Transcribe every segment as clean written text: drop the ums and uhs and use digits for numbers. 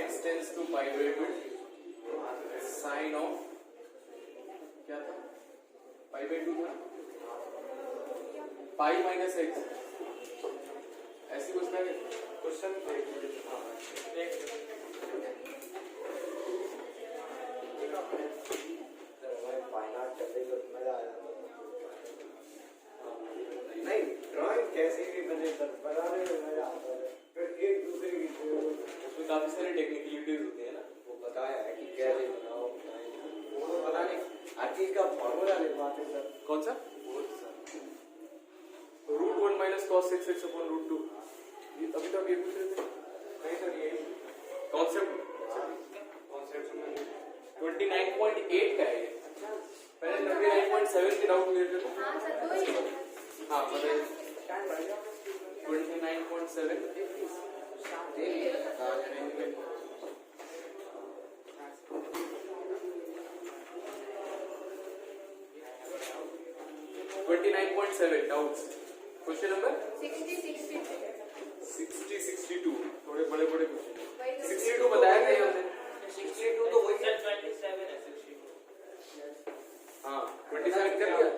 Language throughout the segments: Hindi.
x tends to pi by 2 sine of क्या था पाई बाय 2 था पाई माइनस एक्स ऐसी कुछ था क्वेश्चन नहीं ड्राइंग कैसे भी बने बनाने में मजा आता है फिर एक दूसरे की उसमें काफी सारी टेक्निकलिटीज होती है ना वो बताया है कि कैसे बनाओ वो तो पता नहीं हर चीज का फॉर्मूला लिखवाते सर कौन सा root 1 minus cos 6x upon root 2 अभी तक ये पूछ रहे थे नहीं सर ये कॉन्सेप्ट 29.8 का है पहले 29.7 के डाउट क्लियर कर हाँ सर दो ही हाँ बताइए 29.7 29.7 डाउट्स क्वेश्चन नंबर 60-62 थोड़े बड़े बड़े क्वेश्चन 62 बताया था हमने 62 तो वही 27 है 62 हाँ 27 कर दिया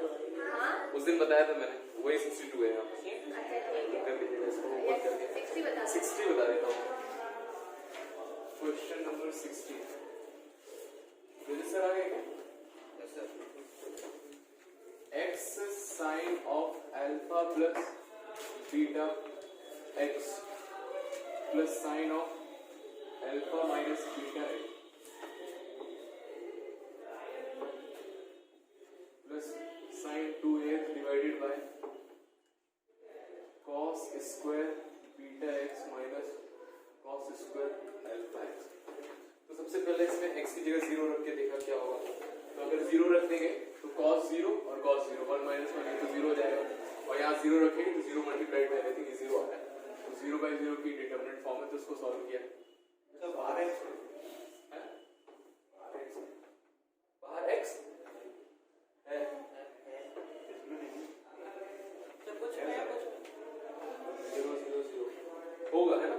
हाँ उस दिन बताया था मैंने वही 62 है यहाँ पे अच्छा ठीक है कर लीजिएगा इसको ऊपर कर दिया 60 बता 60 बता देता हूँ क्वेश्चन नंबर 60 सर आ गए क्या x sin of alpha plus beta x plus sin of alpha minus beta x plus sin 2x divided by cos square beta x minus cos square alpha x। तो सबसे पहले इसमें x की जगह 0 रख के देखा क्या होगा। तो अगर 0 रख देंगे तो cos 0 और cos 0 1 माइनस 1 तो 0 हो जाएगा और यहाँ 0 रखेंगे तो 0 मल्टीप्लाइड बाय एवरीथिंग ये 0 आ रहा है तो 0/0 की डिटरमिनेंट फॉर्म है तो उसको सॉल्व किया बाहर x है तो कुछ है कुछ 0 0 0 होगा है ना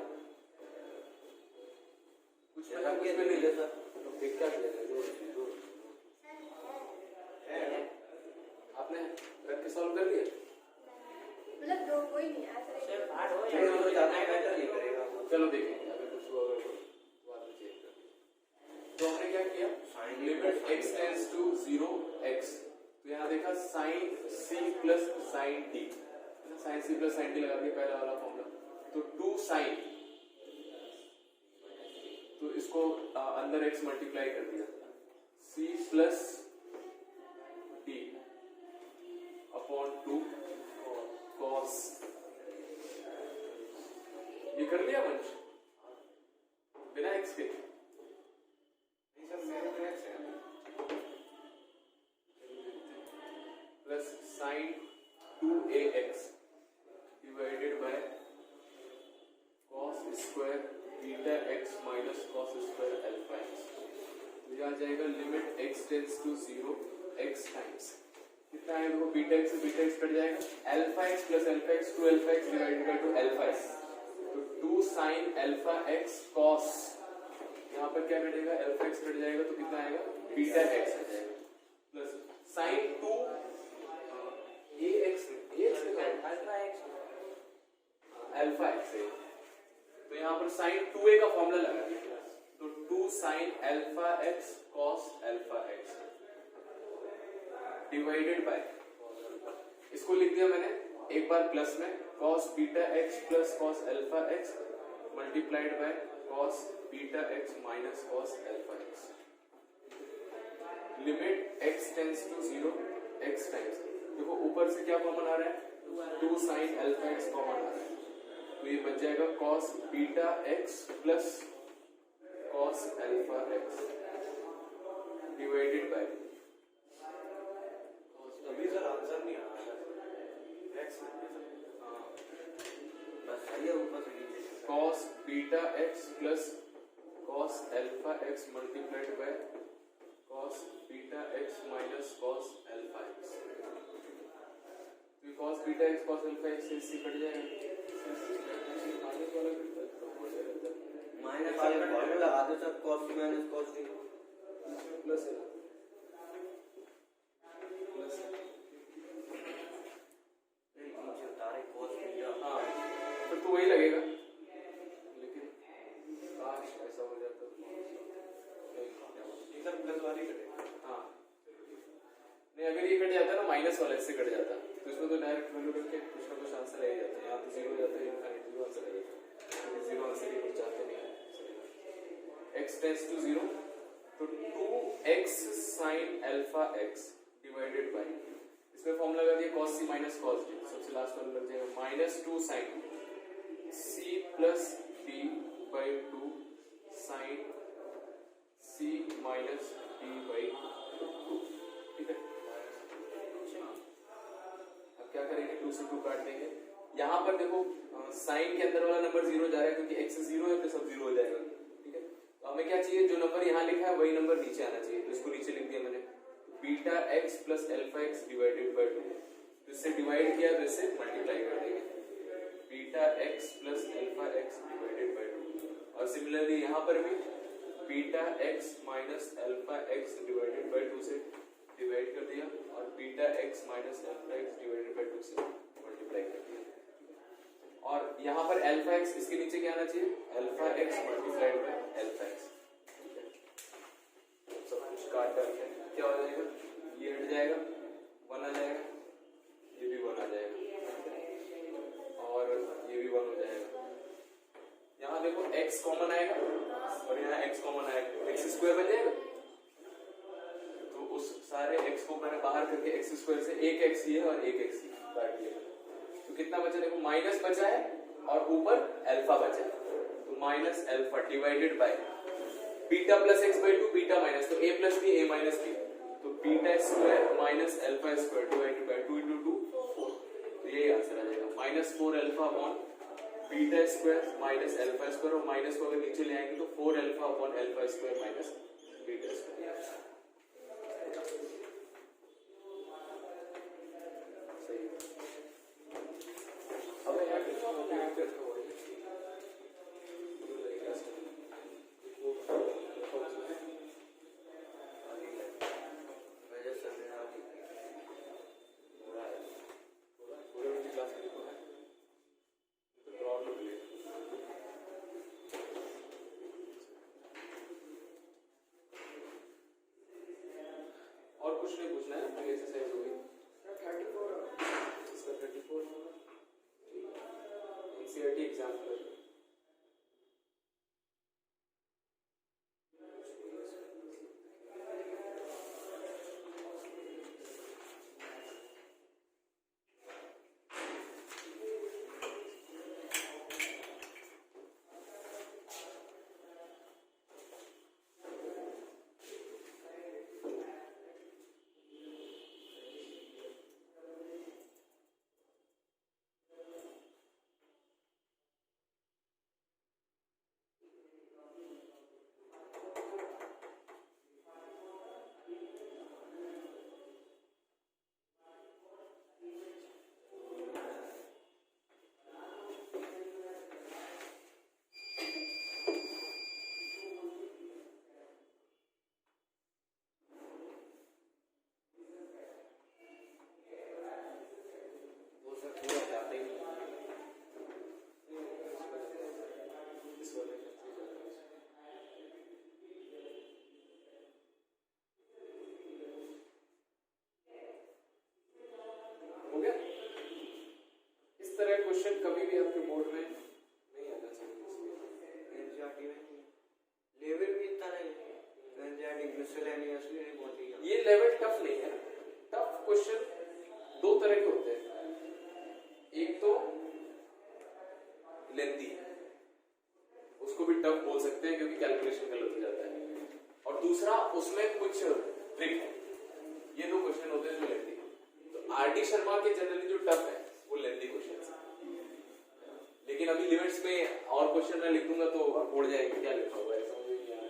कुछ पता कुछ भी नहीं लेता तो फिर क्या किया जाए जो आपने रख के सॉल्व कर लिया मतलब दो कोई नहीं ऐसा सिर्फ हार्ड हो नहीं या तो ज्यादा बेटर नहीं करेगा चलो देखेंगे अगर कुछ हुआ अगर बाद में चेक कर तो हमने क्या किया limit x tends to 0x तो यहाँ देखा sin c plus sin t sin c plus sin t लगा दिया पहला वाला फॉर्मूला तो 2 sin तो इसको अंदर x मल्टीप्लाई कर दिया c plus t upon 2 cos ये कर लिया वंश बिना x के नहीं सर मेरे को x है plus sin 2ax divided by cos square beta x minus cos square alpha x तो यहाँ जाएगा limit x tends to 0 x times कितना है देखो बीटा x से बीटा x कट जाएगा alpha x plus alpha x 2 alpha x divided by 2 alpha x तो 2 sin अल्फा x cos यहाँ पर क्या कटेगा अल्फा x कट जाएगा तो कितना आएगा बीटा x आ जाएगा plus sin 2 ax alpha x है तो यहाँ पर sin 2a का फॉर्मूला लगा दिया तो 2 sin alpha x cos alpha x divided by इसको लिख दिया मैंने एक बार प्लस में cos beta x plus cos alpha x multiplied by cos beta x minus cos alpha x limit x tends to 0 x times देखो ऊपर से क्या कॉमन आ रहा है 2 sin अल्फा x कॉमन आ रहा है तो ये बच जाएगा cos beta x plus cos alpha x divided bye अभी सर आंसर नहीं आ रहा x बस आइए ऊपर से नीचे cos beta x plus cos alpha x multiplied by cos beta x minus cos alpha x तो cos beta x cos alpha x से इससे कट जाएगा माइनस वाला कट जाएगा माइनस माइनस वाले फॉर्मूला लगा दो sir, cos t minus cos t plus है प्लस नीचे उतारे cos t। हाँ फिर तो वही लगेगा, लेकिन काश ऐसा हो जाता तो ये सब प्लस वाली कटेगा। हाँ नहीं, अगर ये कट जाता ना माइनस वाले से कट जाता तो इसमें तो डायरेक्ट वैल्यू करके कुछ ना कुछ आंसर आ जाता है, यहाँ तो जीरो हो जाता है, इनफाइनाइट जीरो आंसर आ जाता है, जीरो आंसर ये कुछ चाहते नहीं है। x टेंड्स टू जीरो तो 2x sin alpha x divided bye, इसमें फॉर्मूला लगा दिया cos c minus cos d, सबसे लास्ट वाला लग जाएगा minus 2 sin c plus d by 2 sin c minus d by 2। ठीक है, अब क्या करेंगे, 2 से 2 काट देंगे। यहाँ पर देखो साइन के अंदर वाला नंबर जीरो जा रहा है क्योंकि x जीरो है तो सब जीरो हो जाएगा। ठीक है, तो हमें क्या चाहिए, जो नंबर यहाँ लिखा है वही नंबर नीचे आना चाहिए, तो इसको नीचे लिख दिया मैंने, beta x plus alpha x divided by 2, तो इससे डिवाइड किया तो इससे मल्टीप्लाई कर देंगे, beta x plus alpha x divided by 2। और सिमिलरली यहाँ पर भी beta x minus alpha x divided by 2 से डिवाइड कर दिया और beta x minus alpha x divided by 2 से मल्टीप्लाई कर दिया। और यहाँ पर अल्फा x इसके नीचे क्या आना चाहिए, alpha x multiplied by alpha x। सब कुछ काट करके क्या हो जाएगा, ये हट जाएगा, 1 आ जाएगा, ये भी 1 आ जाएगा और ये भी 1 हो जाएगा। यहाँ देखो x कॉमन आएगा और यहाँ x कॉमन आएगा, x स्क्वायर बन जाएगा, तो उस सारे x को मैंने बाहर करके x स्क्वायर से एक x ही है और एक x ही काट दिया, तो कितना बचा, देखो माइनस बचा है और ऊपर अल्फा बचा है, तो minus alpha divided by beta plus x by 2, beta minus, तो a plus b a minus b, तो beta square minus alpha square divided by 2 into 2 4, तो यही आंसर आ जाएगा minus 4 alpha upon beta square minus alpha square, और माइनस को अगर नीचे ले आएंगे तो 4 alpha upon alpha square minus beta square. सही, अब यहाँ कितना ऑपरेट करता हुआ और कुछ नहीं पूछना है, पूरी एक्सरसाइज हो गई। 34 इसका 34 होगा, एनसीईआरटी एग्जाम पर क्वेश्चन कभी भी आपके बोर्ड में नहीं आना चाहिए। एनसीईआरटी में लेवल भी इतना नहीं है, एनसीईआरटी मिसलेनियस में बहुत ही ये लेवल टफ नहीं है। टफ क्वेश्चन दो तरह के होते हैं, एक तो लेंथी, उसको भी टफ बोल सकते हैं क्योंकि कैलकुलेशन गलत हो जाता है, और दूसरा उसमें कुछ ट्रिक है। ये दो क्वेश्चन होते हैं जो लेंथी। तो आरडी शर्मा के जनरली जो टफ है वो लेंथी क्वेश्चन है, लेकिन अभी लिमिट्स में और क्वेश्चन मैं लिखूंगा तो आप उड़ जाएंगे क्या लिखा हुआ है समझ में नहीं आ रहा।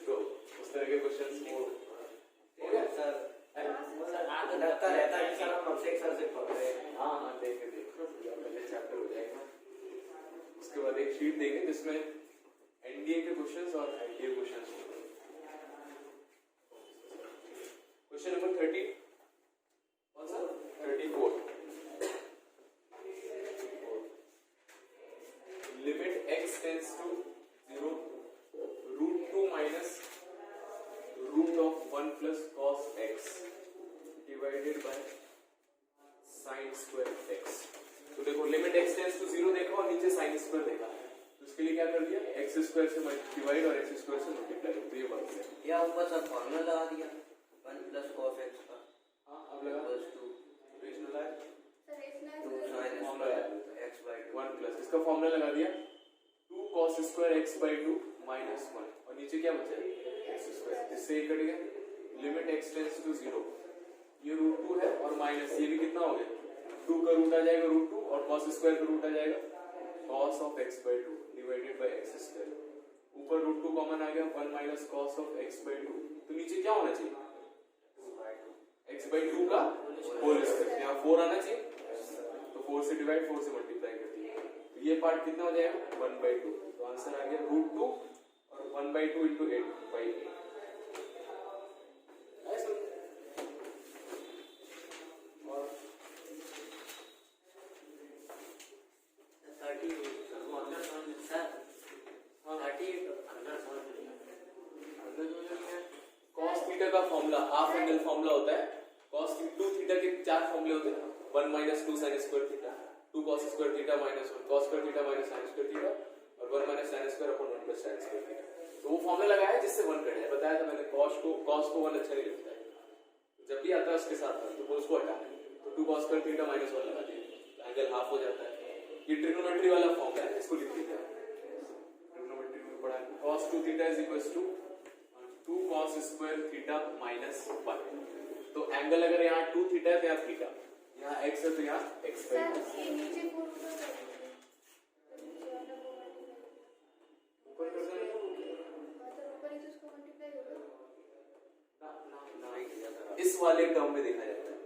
तो उस तरह के क्वेश्चंस वो हो गया सर। लगता रहता है कि सर हम अब से एक सर से पढ़ रहे हैं। हाँ देखें पहले चैप्टर हो जाएगा, उसके बाद एक शीट देखें जिसमें एनडीए के क्वेश्चंस और आईटीआई क्वेश्चंस। क्वेश्चन नंबर 30 कौन सा 34 limit x tends to 0 √2 minus √1 plus cos x divided by sin square x। तो देखो लिमिट x टेंड्स टू 0 देखा और नीचे sin स्क्वायर देखा, तो इसके लिए क्या कर दिया x स्क्वायर से डिवाइड और x स्क्वायर से मल्टीप्लाई, तो ये बात है। या ऊपर सब फॉर्मूला लगा दिया 1 प्लस cos x का हाँ अब लगा प्लस 2 रेशनल है सर इसमें 2 sin फॉर्मूला है x by 2 1 प्लस इसका फॉर्मूला लगा दिया 2 cos square x by 2 minus 1 और नीचे क्या बचा x स्क्वायर, इससे ये कट गया लिमिट x टेंड्स टू 0, ये √2 है और माइनस ये भी कितना हो गया 2 का रूट आ जाएगा √2 और cos स्क्वायर का रूट आ जाएगा cos of x by 2 divided by x square. ऊपर √2 कॉमन आ गया 1 minus cos of x by 2, तो नीचे क्या होना चाहिए x by 2 का होल स्क्वायर, यहाँ 4 आना चाहिए, तो 4 से डिवाइड 4 से मल्टीप्लाई कर दिया, तो ये पार्ट कितना हो जाएगा 1 by 2, तो आंसर आ गया √2 और 1 by 2 into 8 by 8। ऐसा और 38 वो अंदर समझ सर हाँ 38 अंदर समझ नहीं cos थीटा का फॉर्मूला हाफ एंगल फॉर्मूला होता है, cos 2 थीटा के 4 फॉर्मूले होते हैं, 1 minus 2 sin square theta, 2 cos square theta minus 1 cos square theta minus sin square theta और 1 minus sin square upon 1 plus sin square theta. तो वो फॉर्मूला लगाया जिससे 1 कट जाए, बताया था मैंने cos को 1 अच्छा नहीं लगता है, जब भी आता है उसके साथ तो उसको हटाना है, तो 2 cos स्क्वायर थीटा माइनस 1 लगा दिया, एंगल हाफ हो जाता है। ये ट्रिग्नोमेट्री वाला फॉर्मूला है, इसको लिख दीजिए ट्रिग्नोमेट्री में पढ़ा है cos 2 theta is equals to 2 cos square theta minus 1। तो एंगल अगर यहाँ 2 थीटा है तो यहाँ थीटा, यहाँ x है तो यहाँ x सर है। ये नीचे 4 ऊपर कर दीजिए, नीचे वाला को मल्टीप्लाई ऊपर कर देना। मतलब ऊपर ही तो उसको मल्टीप्लाई होगा। नहीं किया था इस वाले टर्म में देखा जाता है,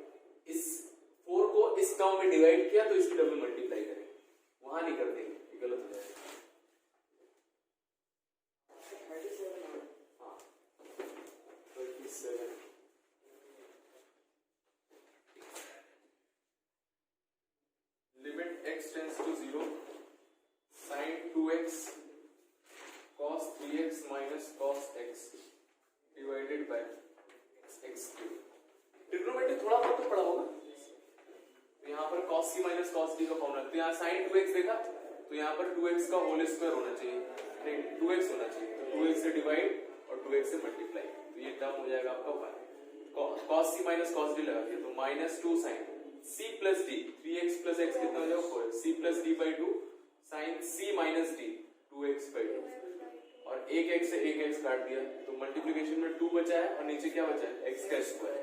इस 4 को इस टर्म में डिवाइड किया तो इस टर्म में मल्टीप्लाई करें, वहां नहीं कर देंगे, ये गलत हो जाएगा। हाँ 37 limit x tends to 0 sin 2x cos 3x minus cos x divided by x cube. Trigonometry थोड़ा बहुत तो पढ़ा होगा, तो यहाँ पर cos c minus cos d का फॉर्मूला, तो यहाँ sin 2x देखा तो यहाँ पर 2x का होल स्क्वायर होना चाहिए, नहीं 2x होना चाहिए, तो 2x से डिवाइड और 2x से मल्टीप्लाई, तो ये टर्म हो जाएगा आपका 1 cos c minus cos d लगा दिया तो -2 sin c plus d 3x plus x कितना हो जाएगा 4x c plus d by 2 sin c minus d 2x by 2 और एक x से एक x काट दिया तो मल्टीप्लिकेशन में 2 बचा है और नीचे क्या बचा है x का स्क्वायर,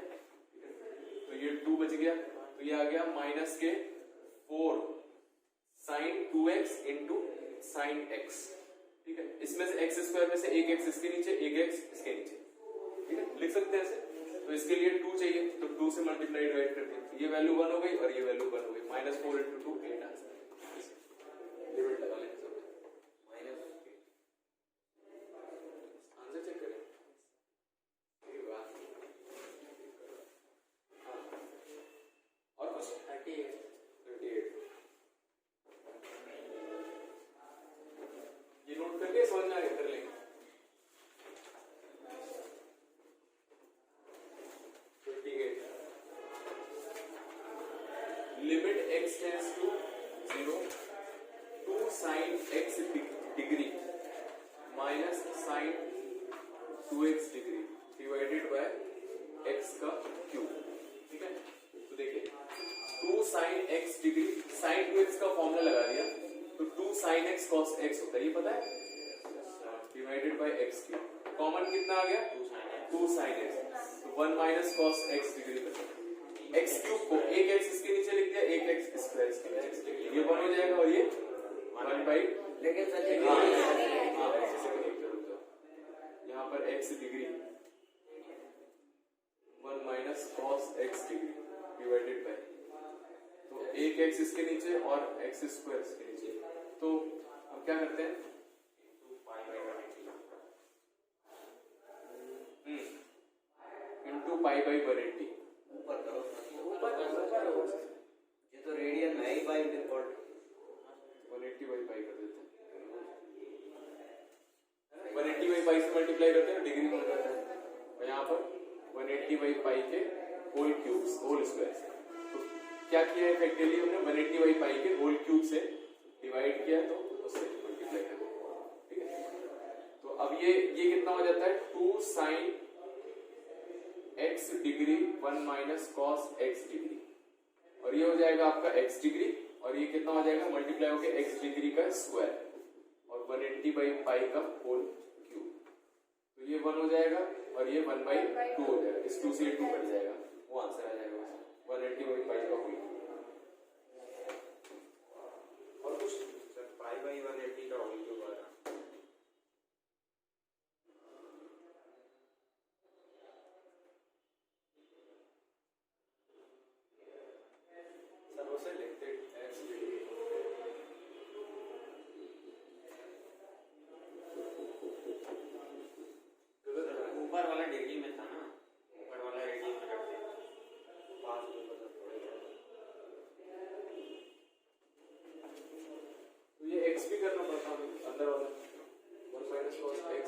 तो ये 2 बच गया, तो ये आ गया माइनस के 4 sin 2x into sin x, ठीक है। इसमें से x स्क्वायर में से एक x इसके नीचे एक x इसके नीचे, ठीक है, लिख सकते हैं ऐसे। तो इसके लिए 2 चाहिए तो 2 से मल्टीप्लाई डिवाइड कर दिया, तो ये वैल्यू 1 हो गई और ये वैल्यू 1 हो गई, -4 into 2 8 आंसर। लिमिट लगा लेंगे सब, आंसर चेक करें। वाह, हाँ और कुछ 38 ये नोट करके समझ में आ गया, कर लेंगे। 28 limit x tends to 0 2 sin x degree minus sin 2x degree divided by x का क्यूब, ठीक है। तो देखिए 2 sin x degree sin 2x का फॉर्मूला लगा दिया तो 2 sin x cos x होता है, ये पता है, divided by x cube, common कितना आ गया 2 sin x, तो 1 माइनस cos x डिग्री बचा, x क्यूब को एक x इसके नीचे लिख दिया, एक x स्क्वायर इसके नीचे, ये 1 हो जाएगा और ये 1 बाई, लेकिन सर यहाँ पर x degree 1 minus cos x degree divided bye, तो एक x इसके नीचे और x स्क्वायर इसके नीचे, तो हम क्या करते हैं पाई बाई 180। ऊपर करो। ऊपर ये तो रेडियन में है ही बाई डिफॉल्ट। 180 बाई पाई कर देते हैं। 180 बाई पाई से मल्टीप्लाई करते हैं, डिग्री में करते हैं, और यहाँ पर 180 बाई पाई के होल क्यूब होल स्क्वायर से। तो क्या किया है इफेक्टिवली हमने 180 बाई पाई के होल क्यूब से डिवाइड किया, तो उससे मल्टीप्लाई कर दिया। ठीक है, तो अब ये कितना हो जाता है 2 sin x degree 1 minus cos x degree, और ये हो जाएगा आपका x डिग्री, और ये कितना हो जाएगा मल्टीप्लाई होकर x डिग्री का स्क्वायर और 180 बाई पाई का होल क्यूब। तो ये 1 हो जाएगा और ये 1/2 हो जाएगा, इस 2 से 2 कट जाएगा, वो आंसर आ जाएगा 180 बाई पाई का होल। और कुछ सर पाई बाई 180 का होल क्यूब आ रहा। सर उसे लिखते x डिग्री ऊपर वाला डिग्री में था ना, ऊपर वाला रेडियन में रखते हैं। 5 में बदल पड़ेगा। तो ये x भी करना पड़ता है अंदर वाला 1 माइनस कॉस x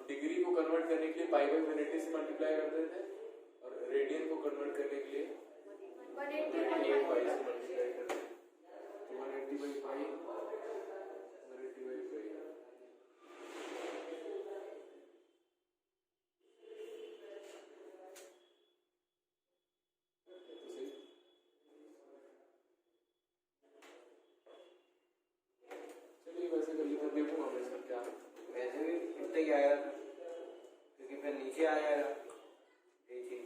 डिग्री को कन्वर्ट करने के लिए पाई बाई 180 से मल्टीप्लाई कर देते हैं, और रेडियन को कन्वर्ट करने के लिए 180 बाई पाई से मल्टीप्लाई करते हैं। तो 180 बाई पाई 180 बाई पाई चलिए वैसे कर लेते हैं, देखूंगा मैं इसका क्या है। वैसे भी इतना ही आएगा, क्योंकि फिर नीचे आ जाएगा ये चीज।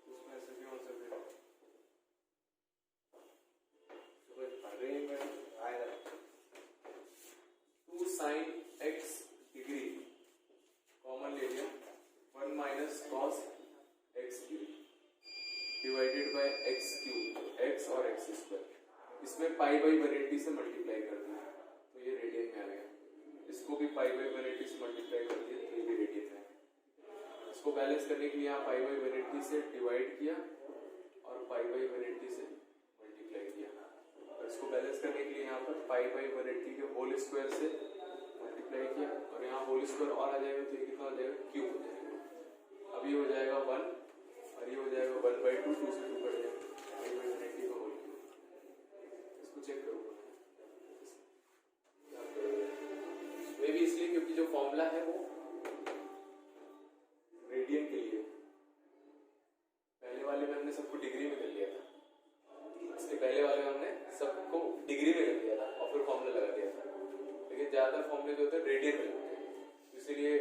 उसमें ऐसे भी हो सकते हैं। सुबह पढ़ रही में आएगा 2 sin x डिग्री कॉमन ले लिया 1 minus cos x degree divided by x cube, x और x स्क्वायर। इसमें पाई बाई 180 से मल्टीप्लाई कर दिया, तो ये रेडियन में आ गया। इसको भी पाई बाई 180 से मल्टीप्लाई कर दिया, तो ये भी रेडियन में आ गया। इसको बैलेंस करने के लिए यहाँ पाई बाई 180 से डिवाइड किया और पाई बाई 180 से मल्टीप्लाई किया, और इसको बैलेंस करने के लिए यहाँ पर पाई बाई 180 के होल स्क्वायर से मल्टीप्लाई किया, और यहाँ होल स्क्वायर और आ जाएगा, तो ये कितना हो जाएगा क्यूब हो जाएगा। अब ये हो जाएगा 1 और ये हो जाएगा 1/2, 2 से 2 कट जाएगा, पाई बाई 180 का होल क्यूब। इसको चेक करो मे भी, इसलिए क्योंकि जो फॉर्मूला है वो रेडियन के लिए, पहले वाले में हमने सबको डिग्री में कर लिया था, इसके पहले वाले में हमने सबको डिग्री में कर लिया था और फिर फॉर्मूला लगा दिया था। लेकिन ज्यादातर फॉर्मूले जो होते हैं रेडियन में होते हैं, इसीलिए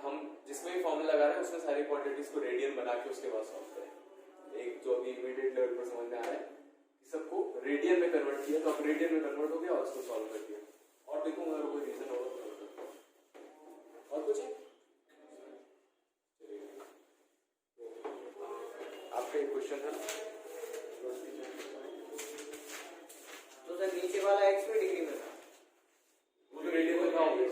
हम जिसमें भी फॉर्मूला लगा रहे हैं उसमें सारी क्वांटिटीज को रेडियन बना के उसके बाद सॉल्व करें। एक जो अभी इमीडिएट लेवल पर समझ में आ रहा है, सबको रेडियन में कन्वर्ट किया, तो अब रेडियन में कन्वर्ट हो गया और उसको सॉल्व कर दिया। और देखूंगा अगर कोई रीजन होगा तो और कुछ है? आपका एक क्वेश्चन है तो सर नीचे वाला x में डिग्री में था, वो तो रेडियन में था ऑब्वियस।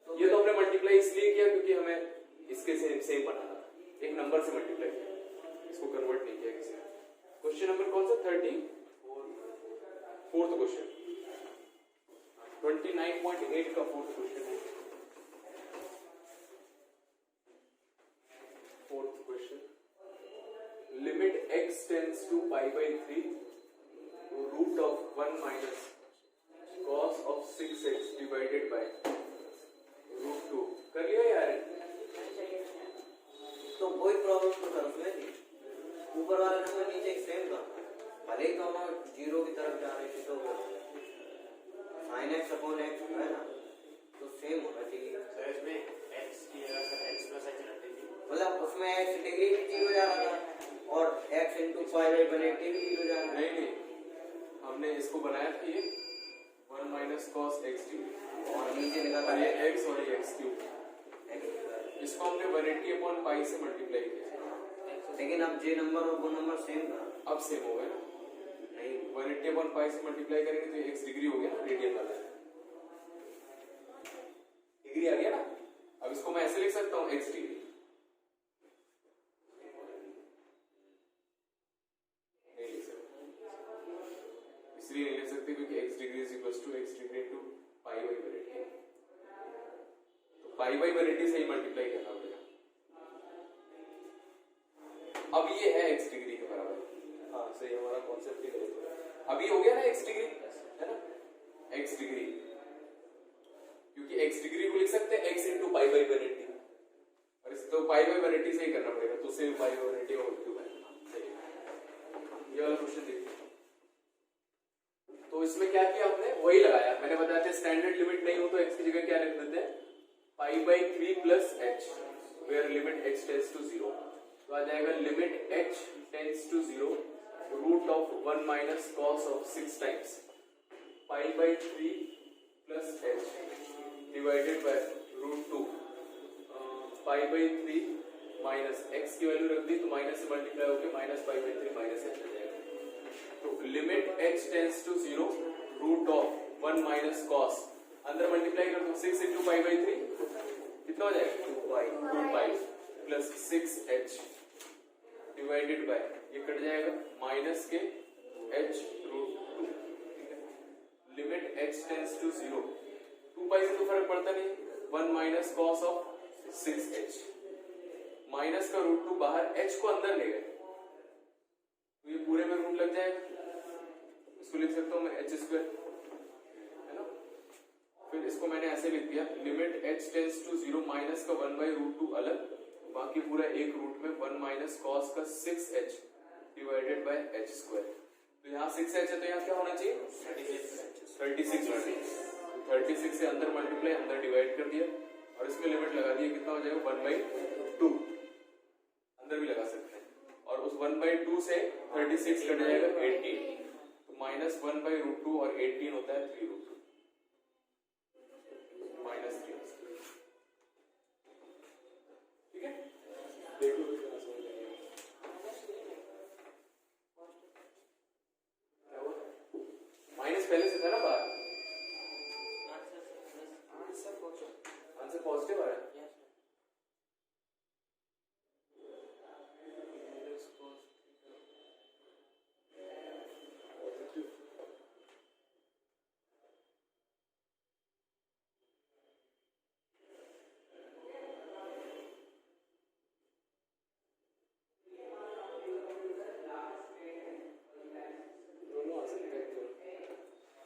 ये तो हमने मल्टीप्लाई इसलिए किया क्योंकि हमें इसके सेम बनाना था, एक नंबर से मल्टीप्लाई किया, इसको कन्वर्ट नहीं किया किसी ने। क्वेश्चन नंबर कौन सा 34th क्वेश्चन, 29.8 का 4th क्वेश्चन है। 4th question, limit x tends to pi by 3 to root of 1 minus cos of 6x divided by root 2। कर लिया यार? तो वही प्रॉब्लम तो कर उसमें थी, ऊपर वाला नंबर नीचे सेम था, भले ही दोनों जीरो की तरफ जा रहे थे, तो sin x अपॉन x है ना, तो सेम होना चाहिए। सर इसमें x की जगह सर x प्लस h रख दीजिए। मतलब उसमें x डिग्री भी जीरो जा रहा था और x इंटू पाई बाई 180 भी जीरो जा रहा था। नहीं, हमने इसको बनाया था ये 1 minus cos x डिग्री, और नीचे लिखा था और ये x और ये x क्यूब, x। इसको हमने 180 अपॉन पाई से मल्टीप्लाई किया, लेकिन अब जे नंबर और वो नंबर सेम था। अब सेम हो गया ना? नहीं, 180 अपॉन पाई से मल्टीप्लाई करेंगे तो ये x डिग्री हो गया ना, रेडियन वाला। ऐसे लिख सकता हूं x डिग्री, नहीं लिख सकता, इसलिए नहीं लिख सकते क्योंकि x degree is equal to x degree into pi by वेरिटी, तो पाई बाई वेरिटी से ही मल्टीप्लाई करना पड़ेगा। अब ये है x डिग्री के बराबर, हाँ सही, हमारा कॉन्सेप्ट ही गलत है। अब ये हो गया ना x डिग्री, है ना, x डिग्री, क्योंकि x डिग्री को लिख सकते हैं x into pi by verity, और इस तो पाई बाई वेरिटी से ही करना पड़ेगा, तो उससे पाई बाई वेरिटी होल क्यूब है। ये वाला क्वेश्चन देखिए, तो इसमें क्या किया आपने, वही लगाया, मैंने बताया था स्टैंडर्ड लिमिट नहीं हो तो x की जगह क्या लिख देते हैं, pi by 3 plus h, where limit h tends to 0, तो आ जाएगा limit h tends to 0 root of 1 minus cos of 6 times pi by 3 plus h divided by root 2 pi by 3 minus x की वैल्यू रख दी तो माइनस से मल्टीप्लाई होकर minus pi by 3 minus h आ जाएगा, तो limit h tends to 0 root of 1 minus cos, अंदर मल्टीप्लाई कर दो 6 इंटू पाई बाई 3 कितना हो जाएगा 2 pi plus 6h divided by, ये कट जाएगा माइनस के h root 2, limit h tends to 0, 2 pi से तो फर्क पड़ता नहीं, 1 minus cos of 6h, minus का रूट 2 बाहर, h को अंदर ले गए तो ये पूरे में रूट लग जाएगा, इसको लिख सकता हूं मैं h स्क्वायर, है ना, फिर इसको मैंने ऐसे लिख दिया limit h tends to 0 minus का 1 बाई रूट 2 अलग, बाकी पूरा एक रूट में 1 माइनस कॉस का 6h divided bye h square, तो यहाँ 6h है तो यहाँ क्या होना चाहिए 36 से अंदर मल्टीप्लाई, अंदर डिवाइड कर दिया और इसमें लिमिट लगा दी, कितना हो जाएगा 1 बाई 2, अंदर भी लगा सकते हैं, और उस 1 बाई 2 से 36 कट जाएगा 18, तो माइनस 1 बाई रूट 2 और 18 होता है 3 रूट 2 माइनस 3, ठीक है, देखो माइनस पहले से था ना बाहर, आंसर पॉजिटिव आ रहा है, दोनों आ सकते हैं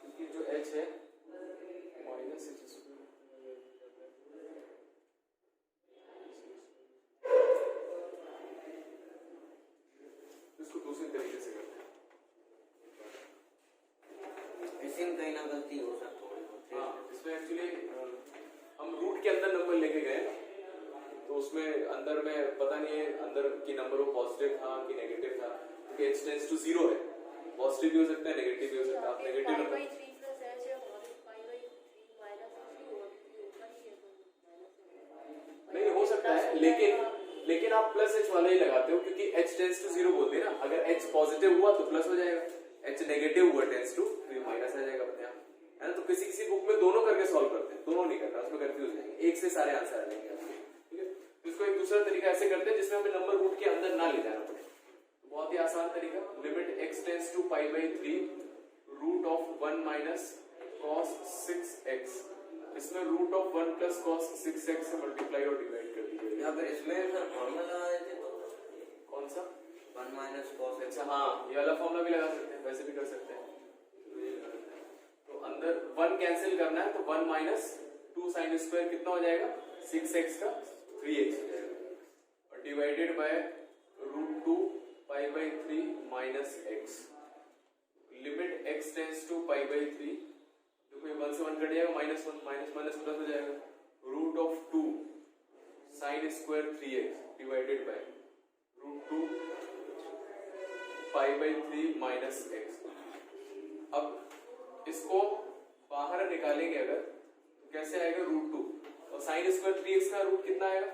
क्योंकि जो h है माइनस h इसको दूसरे तरीके से करते हैं, इसी में कहीं ना गलती हो सकती है। हाँ, इसमें एक्चुअली हम रूट के अंदर नंबर लेके गए तो उसमें अंदर में पता नहीं है अंदर की नंबर वो पॉजिटिव था कि नेगेटिव था, क्योंकि h टेंड्स टू 0 है, पॉजिटिव भी हो सकता है नेगेटिव भी हो सकता है, आप नेगेटिव नंबर नहीं हो सकता है, लेकिन आप प्लस h वाला ही लगाते हो क्योंकि h टेंड्स टू 0 बोलते हैं ना, अगर h पॉजिटिव हुआ तो प्लस हो जाएगा, h नेगेटिव हुआ टेंड्स टू फिर माइनस आ जाएगा अपने आप, है ना, तो किसी किसी बुक में दोनों करके सॉल्व करते हैं, दोनों नहीं करना, उसमें कंफ्यूज जाएंगे, एक से सारे आंसर आ जाएंगे, ठीक है, तो इसको एक दूसरा तरीका ऐसे करते हैं जिसमें हमें नंबर रूट के अंदर ना ले जाना पड़े, तो बहुत ही आसान तरीका, limit x tends to pi by 3 root of 1 minus cos 6x, इसमें root of 1 plus cos 6x से मल्टीप्लाई और डिवाइड कर दीजिए, या फिर इसमें सर फॉर्मूला लगा देते तो कौन सा 1 माइनस कॉस, अच्छा हाँ, ये वाला फॉर्मूला भी लगा सकते हैं, वैसे भी कर सकते हैं, तो अंदर 1 कैंसिल करना है तो 1 माइनस 2 साइन स्क्वायर कितना हो जाएगा 6x का 3x हो जाएगा, और divided by root 2 pi by 3 minus x, limit x tends to pi by 3, देखो ये 1 से 1 कट जाएगा, माइनस 1 माइनस माइनस प्लस हो जाएगा, root of 2 sine square 3x divided by root 2 pi by 3 minus x, अब इसको बाहर निकालेंगे अगर तो कैसे आएगा रूट 2, और साइन स्क्वायर 3x का रूट कितना आएगा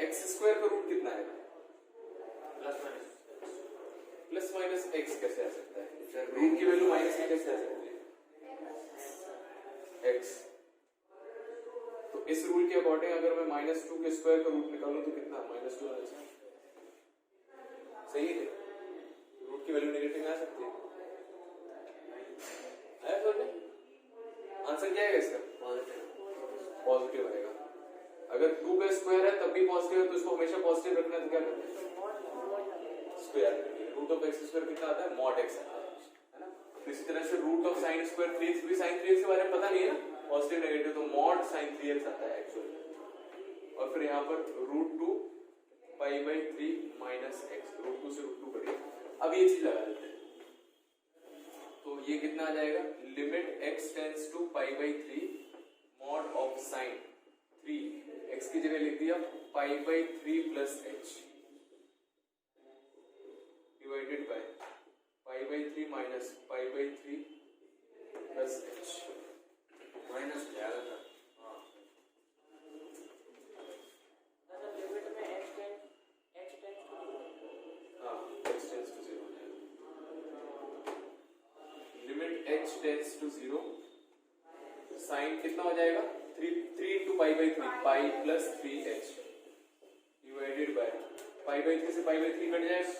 x स्क्वायर का रूट कितना आएगा प्लस माइनस x कैसे आ सकता है, रूट की वैल्यू माइनस में कैसे आ सकती है x, इस रूल के अकॉर्डिंग अगर मैं -2 के स्क्वायर का रूट निकालूं तो कितना -2 आना चाहिए, सही है? रूट की वैल्यू नेगेटिव आ सकती है, आया समझ में? आंसर क्या है इसका? पॉजिटिव आएगा। अगर 2 का स्क्वायर है तब भी पॉजिटिव है तो इसको हमेशा पॉजिटिव रखना है तो क्या करना है? Square root of x square कितना आता है? मॉड एक्स आता है ना। इसी तरह से root of sine square 3x भी साइन 3x के बारे में पता नहीं है ना, पॉजिटिव नेगेटिव, तो मॉड साइन 3x आता है एक्चुअली। और फिर यहाँ पर √2 π/3 माइनस एक्स, √2 से √2 करिए। अब ये चीज लगा देते हैं तो ये कितना आ जाएगा? Limit x tends to π/3 mod of sine 3 x की जगह लिख दिया π/3 plus h divided by π/3 minus π/3 plus h minus जाएगा सर। लिमिट में h टेंस हाँ h tends to 0 limit h tends to 0 sine कितना हो जाएगा? 3 into π/3 pi plus 3h divided by π/3 से π/3 कट जाएगा,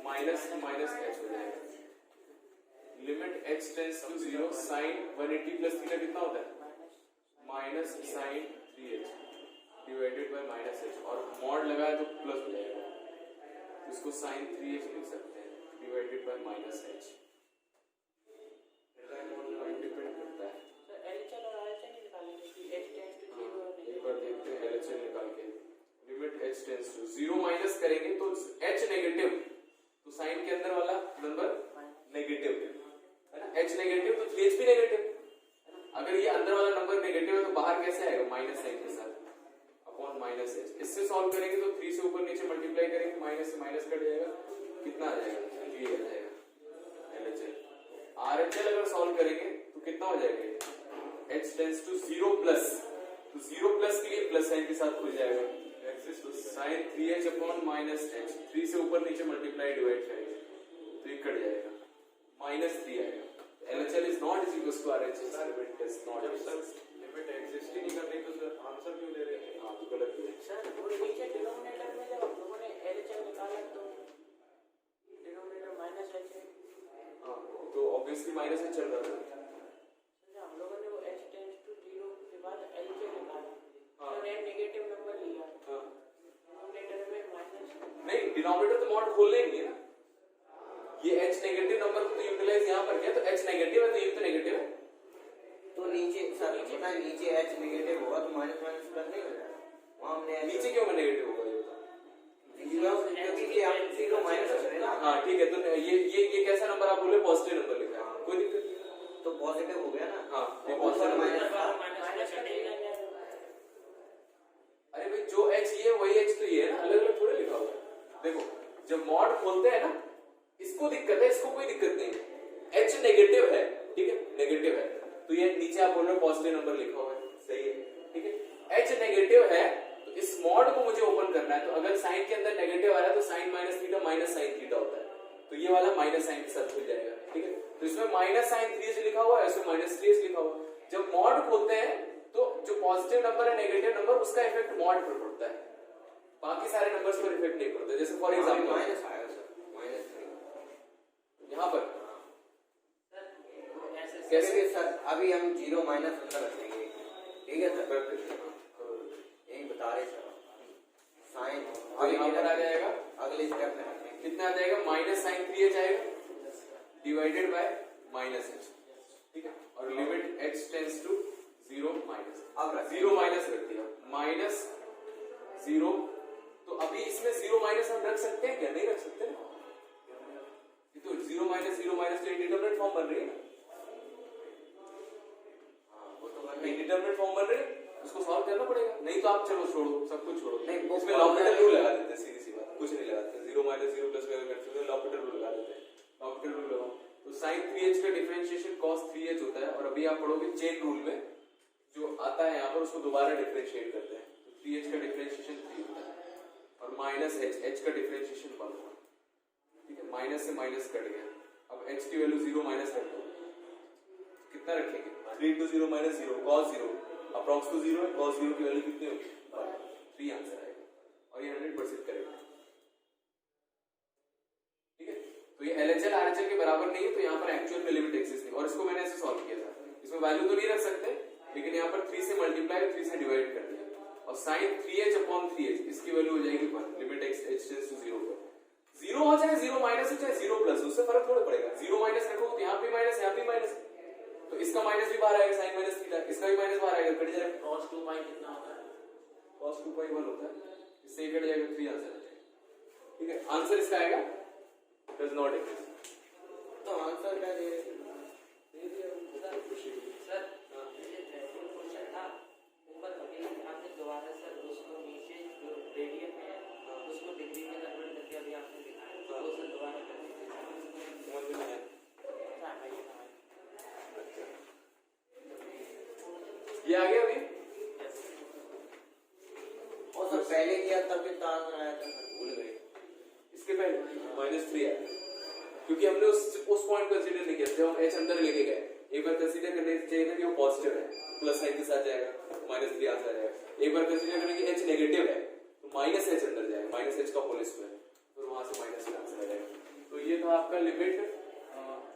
माइनस माइनस h हो जाएगा। Limit h tends to 0 sine 180 plus 3 कितना होता है? Minus sine 3h divided by minus h, और मॉड लगाया तो प्लस हो जाएगा, इसको साइन 3h लिख सकते हैं divided by minus h। Depend करता है, तो LHL और RHL निकालेंगे कि h टेंस टू 0 एक बार देखते हैं LHL निकाल के। Limit h tends to 0 minus करेंगे तो h नेगेटिव, तो साइन के अंदर वाला नंबर नेगेटिव है ना, h नेगेटिव तो 3h भी नेगेटिव। अगर ये अंदर वाला नंबर नेगेटिव है तो बाहर कैसे आएगा? माइनस साइन के साथ अपॉन माइनस h। इससे सॉल्व करेंगे तो 3 से ऊपर नीचे मल्टीप्लाई करेंगे, माइनस से माइनस कट जाएगा, कितना आ जाएगा? ये आ जाएगा LHL। RHL अगर सॉल्व करेंगे तो कितना हो जाएगा? h टेंड्स टू 0 प्लस, तो 0 प्लस के लिए प्लस साइन के साथ खुल जाएगा, तो sign 3h upon minus h, 3 से ऊपर नीचे मल्टीप्लाई डिवाइड करेंगे तो ये कट जाएगा, -3 आएगा। LHL is not is equals to RHL, limit is not limit exist ही नहीं कर रही तो सर आंसर क्यों दे रहे हैं? हाँ तो गलत है। सर वो नीचे डिनोमिनेटर में जब हम लोगों ने LHL निकाला तो डिनोमिनेटर माइनस h है, हाँ तो ऑब्वियसली माइनस h चल रहा था। हम लोगों ने वो h टेंस टू 0 के बाद LHL निकाला, हाँ। तो नेगेटिव नंबर लिया, हाँ डिनोमिनेटर में माइनस, नहीं, डिनोमिनेटर तो मॉड खोलना ही नहीं है ना, ये h नेगेटिव नंबर को तो यूटिलाइज यहाँ पर किया, तो h नेगेटिव है तो ये तो नेगेटिव है, तो नीचे सर पता है नीचे h नेगेटिव होगा तो माइनस माइनस प्लस नहीं हो जाएगा, वहाँ हमने नीचे क्यों में नेगेटिव होगा ये बताओ? क्योंकि ये आप 0 माइनस कर रहे हैं ना। हाँ ठीक है, तो ये कैसा नंबर आप बोले? पॉजिटिव नंबर लिखा है, कोई दिक्कत नहीं। तो पॉजिटिव हो गया ना। हाँ ये ऊपर पॉजिटिव माइनस माइनस कटेगा। अरे भाई जो h ये वही h तो ये है ना, अलग अलग थोड़े लिखा हुआ है। देखो जब मॉड खोलते हैं ना, इसको दिक्कत है, इसको कोई दिक्कत नहीं है, h नेगेटिव है, ठीक है नेगेटिव है, तो ये नीचे आप बोल रहे हो पॉजिटिव नंबर लिखा हुआ है, सही है, ठीक है। h नेगेटिव है तो इस मॉड को मुझे ओपन करना है, तो अगर साइन के अंदर नेगेटिव आ रहा है तो sine minus theta minus sine theta होता है, तो ये वाला माइनस साइन के साथ खुल जाएगा, ठीक है। तो इसमें माइनस साइन 3h लिखा हुआ है, इसमें माइनस 3h लिखा हुआ है। जब मॉड खोलते हैं तो जो पॉजिटिव नंबर है नेगेटिव नंबर उसका इफेक्ट मॉड पर पड़ता है, बाकी सारे नंबर्स पर इफेक्ट नहीं पड़ता। जैसे फॉर एग्जांपल माइनस आएगा सर, -3 यहाँ पर कैसे सर? अभी हम 0 माइनस अंदर रखेंगे, ठीक है सर, यही बता रहे सर। साइन तो यहाँ पर आ जाएगा, अगले स्टेप में रखेंगे, कितना आ जाएगा? माइनस साइन 3h आएगा डिवाइडेड बाय माइनस h, ठीक है, और limit h tends to 0 minus, अब 0 माइनस रख दिया, माइनस 0, तो अभी इसमें 0 माइनस हम रख सकते हैं क्या? नहीं रख सकते ना, ये तो 0 माइनस तो इंडिटरमिनेट फॉर्म बन रही है ना, इंडिटरमिनेट फॉर्म बन रही है, उसको सॉल्व करना पड़ेगा, नहीं तो आप चलो छोड़ो, सब कुछ छोड़ो, नहीं, उसमें लॉपिटल रूल लगा देते हैं, सीधी सी बात, कुछ नहीं लगाते, 0 माइनस 0 प्लस में लॉपिटल रूल लगा देते हैं, लॉपिटल रूल लगाओ तो sin 3h का डिफरेंशिएशन cos 3h होता है, और अभी आप पढ़ोगे चेन रूल में जो आता है यहाँ पर उसको दोबारा डिफरेंशिएट करते हैं, तो 3h का डिफरेंशिएशन 3 होता है, और माइनस h का डिफरेंशिएशन 1 होगा, ठीक है, माइनस से माइनस कट गया, अब h की वैल्यू 0 माइनस रख दो, कितना रखेंगे? 3 into 0 minus 0 cos 0 अप्रॉक्स तो 0 है, cos 0 की वैल्यू कितनी होगी 3 आंसर आएगा और ये 100% करेक्ट है। ठीक है, तो ये LHL RHL के बराबर नहीं है, तो यहाँ पर एक्चुअल में लिमिट एक्सिस्ट नहीं। और इसको मैंने ऐसे सॉल्व किया था, इसमें वैल्यू तो नहीं रख सकते, लेकिन यहाँ पर 3 से मल्टीप्लाई और 3 से डिवाइड कर दिया और sin 3h अपॉन 3h इसकी वैल्यू हो जाएगी 1, लिमिट h टेंड्स टू 0 पर 0 हो चाहे 0 माइनस हो चाहे 0 प्लस, उससे फर्क थोड़ा पड़ेगा। 0 माइनस रखो तो यहाँ भी माइनस, यहाँ भी माइनस, तो इसका माइनस भी बाहर आएगा, sin माइनस थीटा, इसका भी माइनस बाहर आएगा, कट जाएगा। cos 2 पाई कितना होता है? cos 2 पाई 1 होता है, इससे कट जाएगा, 3 आंसर आ जाएगा। ठीक है, आंसर इसका आएगा डज नॉट एग्जिस्ट। तो आंसर क्या दे सर ये थ्रेशोल्ड क्वेश्चन था ऊपर अभी आपने दोबारा सर उसको नीचे जो रेडियन में है उसको डिग्री में कन्वर्ट करके अभी आपने दिखाया, वो सर दोबारा कर दीजिए। समझ में नहीं आया? हाँ मैं ये समझ ये आ गया अभी? और सर पहले किया तब कितना आंसर आया था भूल गए, इसके पहले -3 आया, क्योंकि हमने उस पॉइंट को कंसीडर नहीं किया जब हम h अंदर लेके गए। एक बार कंसीडर करने चाहिए था कि वो पॉजिटिव है, प्लस साइन के साथ जाएगा, -3 आंसर आ जाएगा। एक बार कंसीडर करें कि h नेगेटिव है तो -h अंदर जाएगा, -h का होल स्क्वायर, फिर वहां से माइनस का आंसर आ जाएगा। तो ये था आपका लिमिट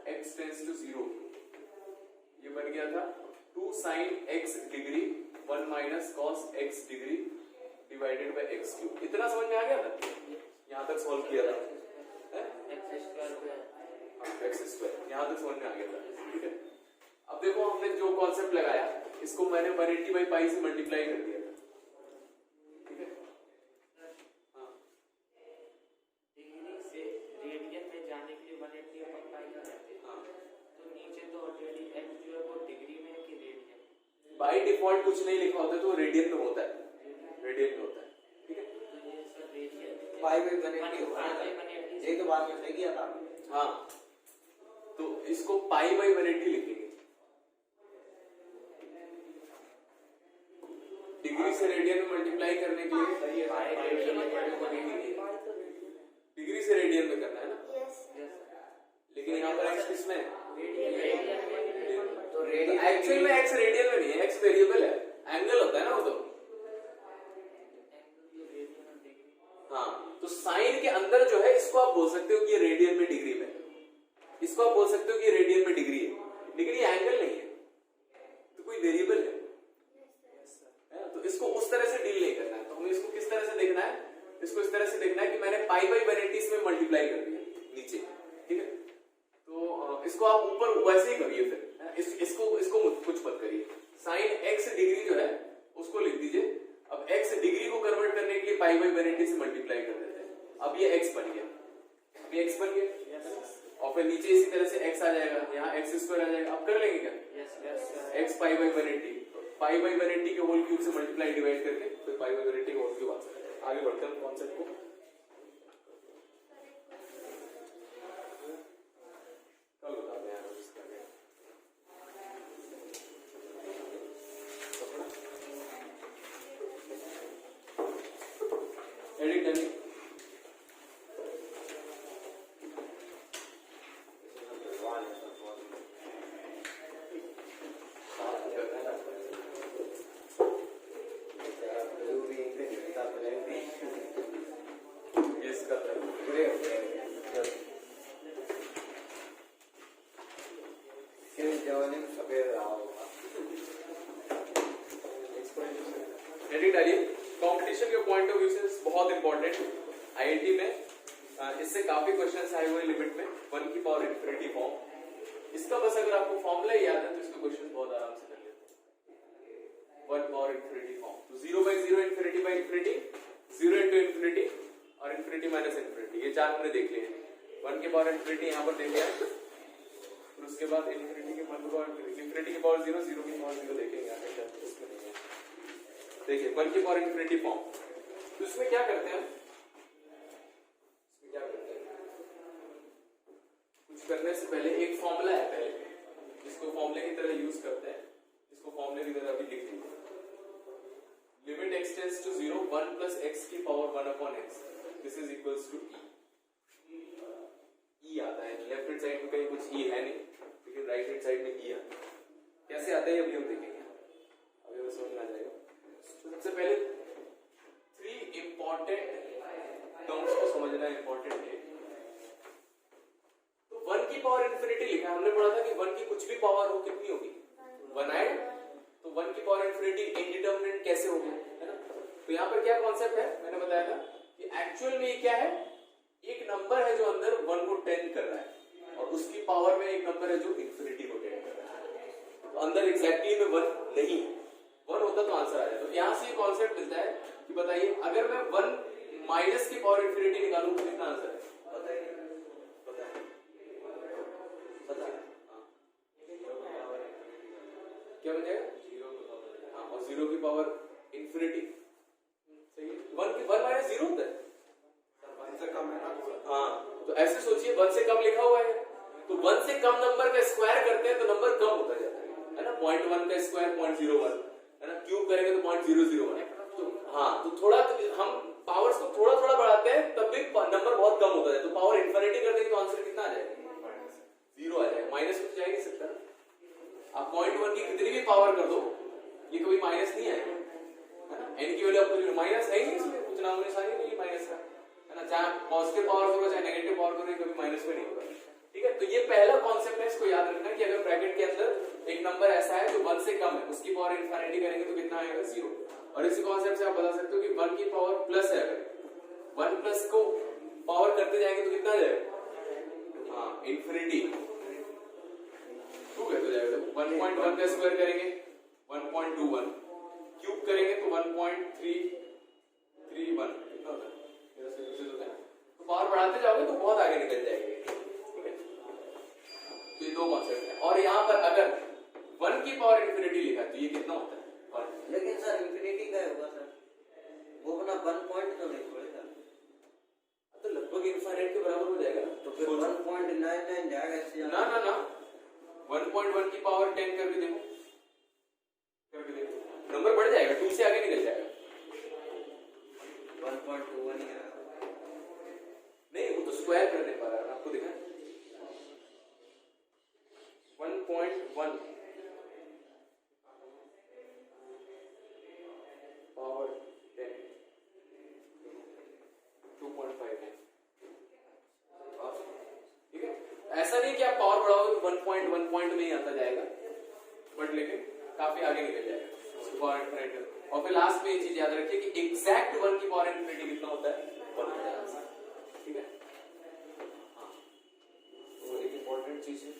x टेंड्स टू 0, ये बन गया था 2 sin x degree 1 minus cos x degree divided by x cube. इतना समझ में आ गया था? यहाँ तक सॉल्व किया था x स्क्वायर, यहाँ तक समझ में आ गया था। ठीक है, अब देखो हमने जो कॉन्सेप्ट लगाया इसको मैंने 180 बाई पाई से मल्टीप्लाई कर दिया था। ठीक है, हाँ डिग्री से रेडियन में जाने के लिए 180 अपन पाई का रहते हैं। हाँ, तो नीचे तो ऑलरेडी h जो है वो डिग्री में है कि रेडियन? बाई डिफॉल्ट कुछ नहीं लिखा होता तो रेडियन में होता है, रेडियन में होता है। ठीक है, तो ये सर रेडियन पाई बाई 180 होगा ना, यही तो बात में सही किया था। हाँ तो इसको पाई बाई 180 लिखेंगे, डिग्री से रेडियन में मल्टीप्लाई करने के लिए डिग्री से रेडियन में करना है ना, लेकिन यहाँ पर x किसमें है? तो रेडियन एक्चुअल में x रेडियन में नहीं है, x वेरिएबल है, एंगल होता है ना वो तो। हाँ, तो साइन के अंदर जो है इसको आप बोल सकते हो कि ये रेडियन में डिग्री में, इसको आप बोल सकते हो कि ये रेडियन में डिग्री है, लेकिन ये एंगल नहीं है, तो कोई वेरिएबल है। तो इसको उस तरह से डील नहीं करना है, तो हमें इसको किस तरह से देखना है? इसको इस तरह से देखना है कि मैंने पाई बाई 180 इसमें मल्टीप्लाई कर दिया नीचे। ठीक है, तो इसको आप ऊपर वैसे ही करिए, फिर इसको कुछ मत करिए। साइन x डिग्री जो है उसको लिख दीजिए। अब x डिग्री को कन्वर्ट करने के लिए पाई बाई 180 से मल्टीप्लाई कर देते हैं। अब ये x बन गया, अब ये x बन गया और फिर नीचे इसी तरह से x आ जाएगा, यहाँ x स्क्वायर आ जाएगा। अब कर लेंगे क्या? x pi by 180, pi by 180 के होल क्यूब से मल्टीप्लाई डिवाइड करके फिर पाई बाई 180 का होल क्यूब आ सकता है। आगे बढ़ते हैं कॉन्सेप्ट को। कल बताते हैं इसका एडिट करनी। एडिट डालिए। कंपटीशन के पॉइंट ऑफ व्यू से बहुत इंपॉर्टेंट, आईआईटी में इससे काफी क्वेश्चंस आए हुए लिमिट में 1 की पावर इंफिनिटी फॉर्म। इसका बस अगर आपको फॉर्मूला याद है तो इसके क्वेश्चन बहुत आराम से कर लेते हैं। 1 पावर इंफिनिटी फॉर्म, तो 0 by 0 infinity by infinity, 0 into infinity और इंफिनिटी माइनस इंफिनिटी, ये चार हमने देख लिए। 1 की पावर इंफिनिटी यहाँ पर देख लिया, फिर उसके बाद इंफिनिटी की इंफिनिटी की पावर 0, 0 की पावर 0 देखेंगे आगे क्या इसमें नहीं है। देखिए 1 की पावर इंफिनिटी फॉर्म, तो इसमें क्या करते हैं? कुछ करने से पहले एक फॉर्मूला है पहले, जिसको फॉर्मूले की तरह यूज करते हैं, इसको फॉर्मूले की तरह अभी लिख लीजिए। Limit x tends to 0 1 plus x की power 1 upon x, this is equals to e आता है। लेफ्ट हैंड साइड में कहीं कुछ e है नहीं, लेकिन राइट हैंड साइड में e आता है। कैसे आता है अभी हम देखेंगे, अभी बस पावर इन्फिनिटी लिखा है, हमने पढ़ा था कि 1 की कुछ भी पावर हो कितनी होगी 1 आएगा, तो 1 की पावर इन्फिनिटी इंडिटरमिनेट कैसे होगी, है ना। तो यहाँ पर क्या कॉन्सेप्ट है, मैंने बताया था कि एक्चुअल में ये क्या है, एक नंबर है जो अंदर 1 को टेंड कर रहा है और उसकी पावर में एक नंबर है जो इन्फिनिटी को टेंड कर रहा है। तो अंदर एग्जैक्टली में 1 नहीं है, 1 होता तो आंसर आ जाए। तो यहाँ से कॉन्सेप्ट मिलता है कि बताइए अगर मैं 1 माइनस की पावर इन्फिनिटी निकालूं तो कितना आंसर है, क्या बन जाएगा 0। हाँ, और 0 की पावर इन्फिनिटी सही है, 1 माइनस 0 होता है, 1 से कम है ना। हाँ, तो ऐसे सोचिए 1 से कम लिखा हुआ है, तो 1 से कम नंबर का स्क्वायर करते हैं तो नंबर कम होता जाता है ना। 0.1 का स्क्वायर 0.01 है ना, क्यूब करेंगे तो 0.001। तो हाँ, तो थोड़ा हम पावर्स को थोड़ा थोड़ा बढ़ाते हैं तब भी नंबर बहुत कम होता है, तो पावर इन्फिनिटी कर देंगे तो आंसर कितना आ जाएगा 0 आ जाएगा, माइनस में तो जा ही नहीं सकता ना। आप 0.1 की कितनी भी पावर कर दो ये कभी माइनस नहीं आएगा, है ना। n की वैल्यू आपको माइनस है ही नहीं, इसमें कुछ नाम निशान ही नहीं माइनस का, है ना। चाहे पॉजिटिव पावर करो चाहे नेगेटिव पावर करो, कभी माइनस में नहीं होगा, ठीक है। तो ये पहला कॉन्सेप्ट है, इसको याद रखना कि अगर ब्रैकेट के अंदर एक नंबर ऐसा है जो 1 से कम है, उसकी पावर इन्फिनिटी करेंगे तो कितना आएगा 0। और इसी कॉन्सेप्ट से आप बता सकते हो कि 1 की पावर प्लस है, अगर 1 प्लस को पावर करते जाएंगे तो कितना आ जाएगा, हाँ इन्फिनिटी 2 कैसे जाएगा, 1.1 का स्क्वायर करेंगे 1.21, क्यूब करेंगे तो 1.331, कितना होता है, तो पावर बढ़ाते जाओगे तो बहुत आगे निकल जाएंगे, ठीक है। तो ये 2 कॉन्सेप्ट है। और यहाँ पर अगर 1 की पावर इन्फिनिटी लिखा है तो ये कितना होता है 1। लेकिन सर इन्फिनिटी का होगा सर, वो अपना 1 पॉइंट तो नहीं छोड़ेगा, तो लगभग इन्फिनिटी के बराबर हो जाएगा, तो फिर 1.99 जाएगा इससे ना ना ना 1.1 की पावर 10 करके देखो, नंबर बढ़ जाएगा, 2 से आगे निकल जाएगा, 1.21 ही आएगा। नहीं वो तो स्क्वायर करने पा रहा है, आपको दिखा 1.1 पावर 10 2.5, ठीक है। ऐसा नहीं कि आप पावर बढ़ाओगे तो 1.1 पॉइंट में ही आता जाएगा, बट लेकिन काफी आगे निकल जाएगा पावर इन्फिनिटी। और फिर लास्ट में ये चीज याद रखिए कि एग्जैक्ट 1 की पावर इन्फिनिटी कितना होता है 1 होता है, ठीक है। हाँ, तो एक इंपॉर्टेंट चीज है,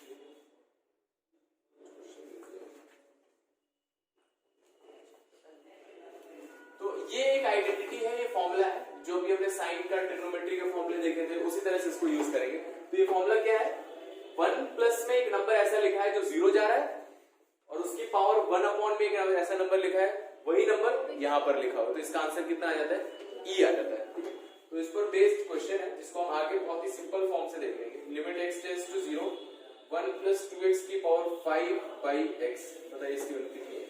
तो ये एक आइडेंटिटी है, ये फॉर्मूला है जो भी हमने साइन का ट्रिग्नोमेट्री के फॉर्मूले देखे थे उसी तरह से इसको यूज करेंगे। तो ये फॉर्मूला क्या है, 1 प्लस में एक नंबर ऐसा लिखा है जो 0 जा रहा है और उसकी पावर 1 अपॉन में एक ऐसा नंबर लिखा है, वही नंबर यहाँ पर लिखा हो, तो इसका आंसर कितना आ जाता है ई आ जाता है। तो इस पर बेस्ड क्वेश्चन है जिसको हम आगे बहुत ही सिंपल फॉर्म से देख लेंगे। Limit x tends to 0 1 plus 2x की पावर 5 बाई x, बताइए इसकी वैल्यू कितनी है।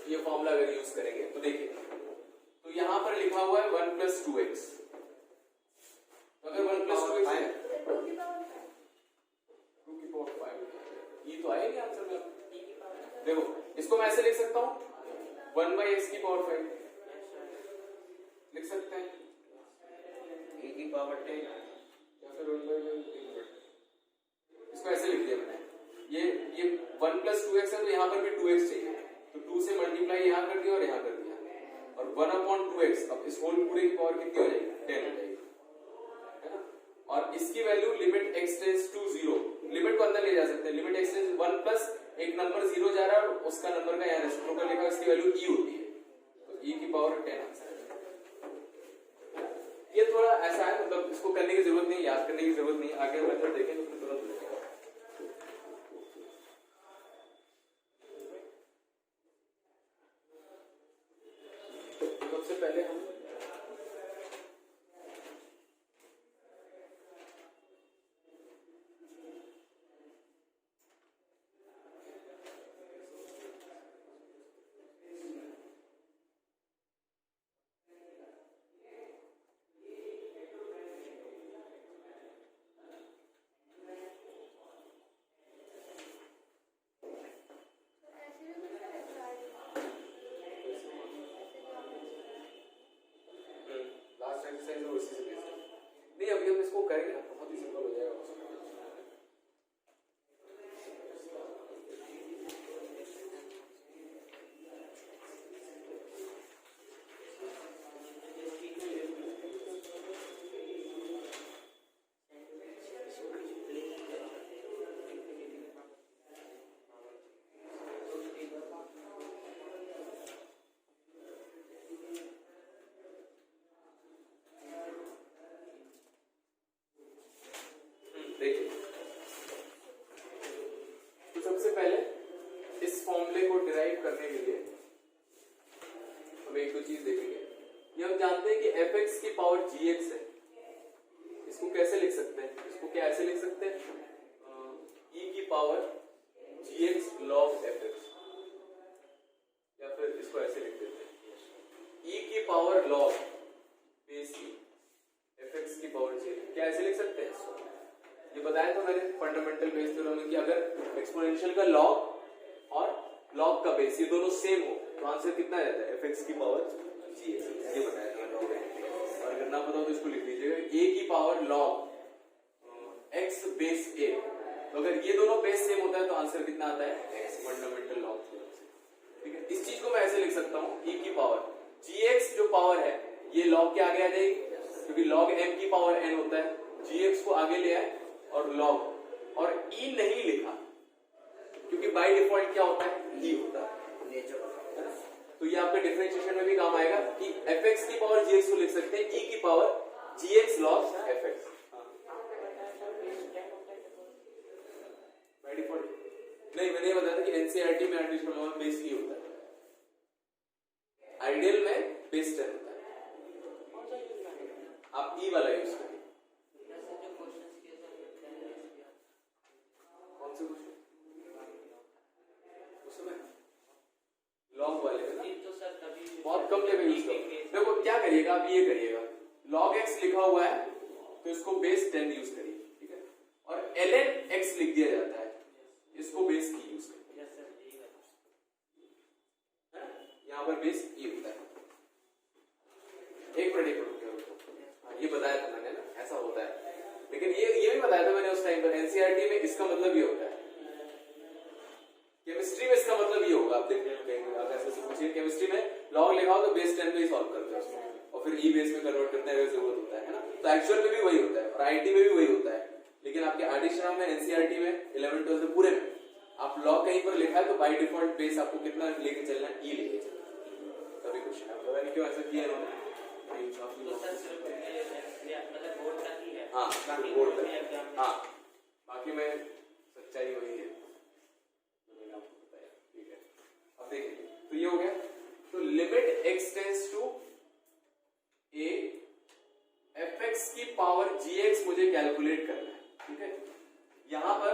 ये फॉर्मूला अगर यूज करेंगे तो देखिए, तो यहां पर लिखा हुआ है 1 प्लस 2x, तो अगर 1 प्लस 2x है 2 की पावर 2 की पावर 5, ये तो आएगा आंसर में। देखो इसको मैं ऐसे लिख सकता हूं 1 बाई x की पावर 5 लिख सकते हैं, e की पावर 10 या फिर 1 बाई इसको ऐसे लिख दिया मैंने, ये 1 प्लस 2x है तो यहाँ पर भी 2x चाहिए, तो 2 से मल्टीप्लाई यहाँ कर दिया और यहाँ कर दिया, और 1 अपॉन 2x, अब इस होल पूरे की पावर कितनी हो जाएगी 10 हो जाएगी, है ना। और इसकी value limit x tends to 0, limit को अंदर ले जा सकते हैं, लिमिट x टेंड्स 1 प्लस एक नंबर 0 जा रहा है और उसका नंबर का यहाँ रेसिप्रोकल लिखा है, इसकी वैल्यू e होती है, तो e की पावर 10 आंसर है। ये थोड़ा ऐसा है, मतलब इसको करने की जरूरत नहीं, याद करने की जरूरत नहीं, आगे मेथड देखें तो तुरंत हो जाएगा। सबसे पहले हम इसको करेंगे ना बहुत ही सिंपल हो जाएगा उसका। देखिए तो सबसे पहले इस फॉर्मूले को डिराइव करने के लिए हम एक दो चीज देखेंगे। ये हम जानते हैं कि fx की पावर gx है। इसको कैसे लिख सकते हैं? इसको क्या ऐसे लिख सकते हैं? e की पावर gx log fx, या फिर इसको ऐसे लिख देते हैं e की power log base e fx की पावर j। क्या ऐसे लिख सकते हैं इसको? ये बताया था मैंने फंडामेंटल बेस थ्योरम में कि अगर एक्सपोनेंशियल का लॉग और लॉग का बेस ये दोनों सेम हो तो आंसर कितना रहता है? fx की पावर g। ये बताया था मैंने। और अगर ना पता हो तो इसको लिख लीजिएगा a की power log x base a। तो अगर ये दोनों बेस सेम होता है तो आंसर कितना आता है? x फंडामेंटल लॉग थ्योरम से। ठीक है, इस चीज को मैं ऐसे लिख सकता हूँ e की पावर gx जो पावर है ये लॉग के आगे आ जाएगी, क्योंकि log m की पावर n होता है। gx को आगे ले आए और log और e नहीं लिखा क्योंकि बाय डिफॉल्ट क्या होता है? e होता है नेचर। तो ये आपके डिफरेंशिएशन में भी काम आएगा कि fx की पावर gx को लिख सकते हैं e की power gx log fx। By default नहीं, मैंने ये बताया था कि एनसीईआरटी में आर्टिफिशियल में बेस e होता है, आइडियल में बेस 10 होता है। आप e वाला यूज करिए। लॉग वाले बहुत कम लेवल यूज करो। देखो क्या करिएगा आप, ये करिएगा log x लिखा हुआ है तो इसको बेस 10 यूज करिए, ठीक है। और ln x लिख दिया जाता है, इसको बेस e यूज करिए। यहाँ पर बेस e होता है। एक मिनट ये बताया था मैंने ना, ऐसा होता है। लेकिन ये भी बताया था मैंने उस टाइम पर एनसीईआरटी में इसका मतलब ये होता है। केमिस्ट्री में इसका मतलब ये होगा, आप देखने में कहेंगे अगर ऐसे पूछिए केमिस्ट्री में लॉग लिखाओ तो बेस 10 पे ही सॉल्व करते हैं और फिर ई बेस में कन्वर्ट करने की जरूरत होता है ना। तो एक्चुअल में भी वही होता है और आईटी में भी वही होता है। लेकिन आपके आर्टिफिशियल में एनसीईआरटी में 11 12 में पूरे में आप लॉग कहीं पर लिखा है तो बाय डिफॉल्ट बेस आपको कितना लेके चलना है? ई लेके चलना। तभी क्वेश्चन है, पता नहीं क्यों ऐसा किया इन्होंने। हाँ बोर्ड तक, हाँ बाकी में सच्चाई वही है। ठीक है, अब देखिए तो ये हो गया। तो limit x tends to a fx की पावर gx मुझे कैलकुलेट करना है, ठीक है। यहां पर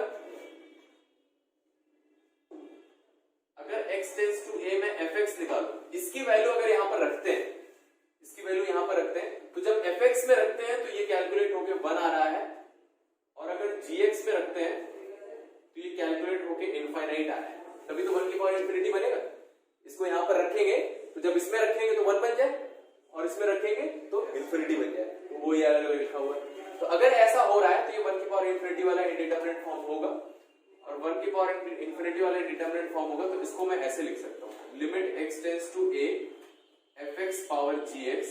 अगर x टेंड्स टू a में fx निकालूं, इसकी वैल्यू अगर यहां पर रखते हैं, इसकी वैल्यू यहां पर रखते हैं तो जब fx में रखते हैं तो ये कैलकुलेट होके 1 आ रहा है, और अगर gx में रखते हैं तो ये कैलकुलेट होके इनफाइनाइट आ रहा है। तभी तो 1 की पावर इंफिनिटी बनेगा। इसको यहां पर रखेंगे तो जब इसमें रखेंगे तो 1 बन जाए और इसमें रखेंगे तो इंफिनिटी बन जाए। तो वो ये अलग अलग लिखा हुआ है। तो अगर ऐसा हो रहा है तो ये 1 की पावर इंफिनिटी वाला इंडिटरमिनेट फॉर्म होगा, और 1 की पावर इंफिनिटी वाला इंडिटरमिनेट फॉर्म होगा। तो इसको मैं ऐसे लिख सकता हूं, limit x tends to a fx power gx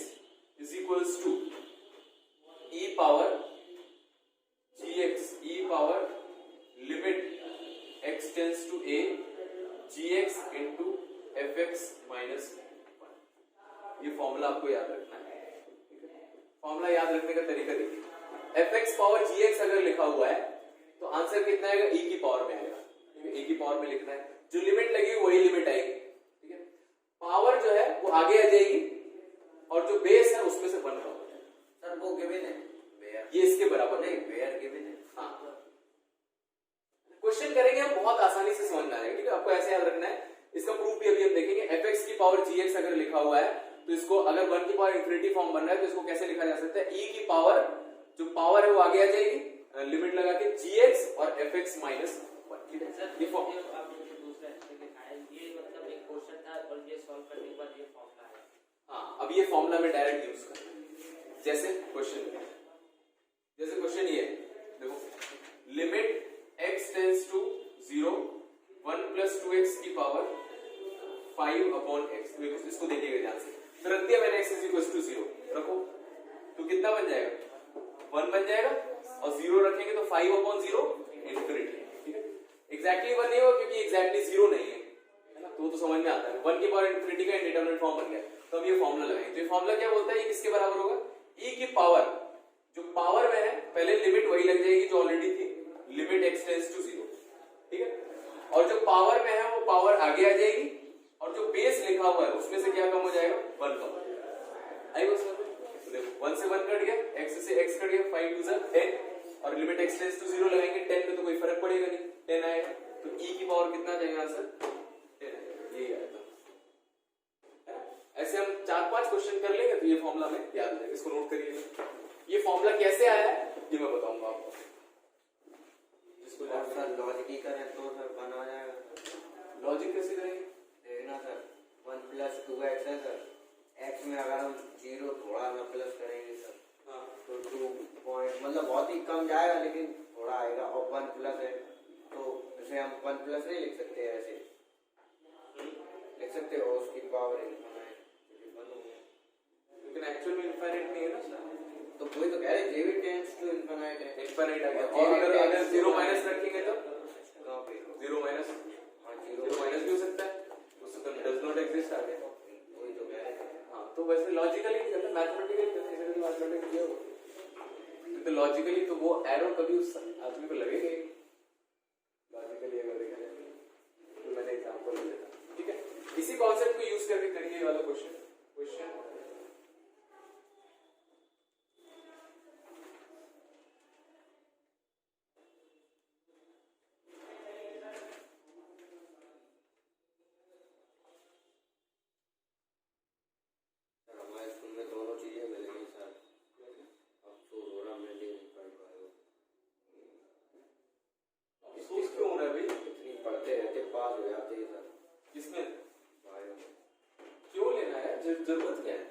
is equals to e power gx e power limit x tends to a gx into fx minus 1। ये फॉर्मूला आपको याद रखना है। फॉर्मूला याद रखने का तरीका देखिए, fx पावर gx अगर लिखा हुआ है तो आंसर कितना आएगा? e की पावर में आएगा। e की पावर में लिखना है, जो लिमिट लगी वही लिमिट आएगी, ठीक है। पावर जो है वो आगे आ जाएगी और जो बेस है उसमें से 1 का हो जाएगा। सर वो गिवन है, ये इसके बराबर नहीं वेयर गिवन है। हाँ, क्वेश्चन करेंगे हम बहुत आसानी से समझ में आएगा, ठीक है। आपको ऐसे याद रखना है। इसका प्रूफ भी अभी हम देखेंगे। fx की पावर gx अगर लिखा हुआ है तो इसको अगर 1 की पावर इंफिनिटी फॉर्म बन रहा है तो इसको कैसे लिखा जा सकता है? e की पावर जो पावर है वो आगे आ जाएगी, लिमिट लगा के gx और fx माइनस 1, ठीक है। ये फॉर्म आपने जो दूसरा एस्पेक्ट दिखाया, ये मतलब एक क्वेश्चन था और ये सॉल्व करने के बाद ये फॉर्मूला है। हाँ, अब ये फॉर्मूला में डायरेक्ट यूज करना है, जैसे क्वेश्चन जैसे क्वेश्चन ये है, देखो limit x tends to 0 1 plus 2x की पावर 5 अपॉन x। देखो इसको देखिएगा ध्यान से, तो रख दिया मैंने x इज इक्वल टू 0, रखो तो कितना बन जाएगा 1 बन जाएगा, और 0 रखेंगे तो 5 अपॉन 0 इनफिनिटी। ठीक है, एग्जैक्टली 1 नहीं होगा क्योंकि एग्जैक्टली 0 नहीं है ना, तो समझ में आता है 1 की पावर इनफिनिटी का इंडिटरमिनेट फॉर्म बन गया। तो अब ये फॉर्मूला लगाएंगे, तो ये फॉर्मूला क्या बोलता है, ये किसके बराबर होगा, e की पावर, जो पावर में है पहले लिमिट वही लग जाएगी जो ऑलरेडी थी, लिमिट x टेंस टू 0। ठीक है, और जो पावर में है वो पावर आगे आ जाएगी, और जो बेस लिखा हुआ है उसमें से क्या कम हो जाएगा 1 कम। आई वो समझ, देखो 1 से 1 कट गया, x से x कट गया, 5 2 10, और लिमिट x टेंस टू 0 लगाएंगे 10 में तो कोई फर्क पड़ेगा नहीं, 10 आएगा, तो e की पावर कितना जाएगा आंसर 10 आएगा, यही आएगा। ऐसे हम 4-5 क्वेश्चन कर लेंगे तो ये फॉर्मूला में याद रहेगा, इसको नोट करिएगा। ये फॉर्मूला कैसे आया है ये मैं बताऊंगा आपको, जिसको सर लॉजिक ही करें तो सर बना जाएगा। लॉजिक कैसे करेंगे, देखना सर 1 प्लस 2x है सर, x में अगर हम 0 थोड़ा ना प्लस करेंगे सर, हाँ तो 2 पॉइंट मतलब बहुत ही कम जाएगा, लेकिन थोड़ा आएगा, और 1 प्लस है तो इसे हम 1 प्लस नहीं लिख सकते, ऐसे लिख सकते हो उसकी पावर लेकिन एक्चुअल में इनफाइनाइट नहीं है ना सर, तो कोई तो कह रहे जे भी टेंड्स टू इनफिनिट है, इनफाइनाइट आ गया, और अगर 0 माइनस रखेंगे तो कहां पे 0 माइनस, हां 0 माइनस भी हो सकता है, उससे तो डज नॉट एग्जिस्ट आ गया। कोई तो कह रहे हाँ तो वैसे लॉजिकली नहीं करना, मैथमेटिकली करना, इसे भी मैथमेटिकली किया होगा, तो लॉजिकली तो वो एरो कभी उस आदमी को लगेगा ही, लॉजिकली अगर देखा जाए तो मैंने एग्जांपल दिया था। ठीक है, इसी कॉन्सेप्ट को यूज करके करिए ये वाला क्वेश्चन। हमारे स्कूल में दोनों चीजें मिलेंगी सर, अफसोस हो रहा मैं नहीं पढ़ पाया, अफसोस क्यों हो रहा है भाई, इतनी पढ़ते रहते पास हो जाते हैं सर। किसमें बायो क्यों लेना है, जरूरत क्या है,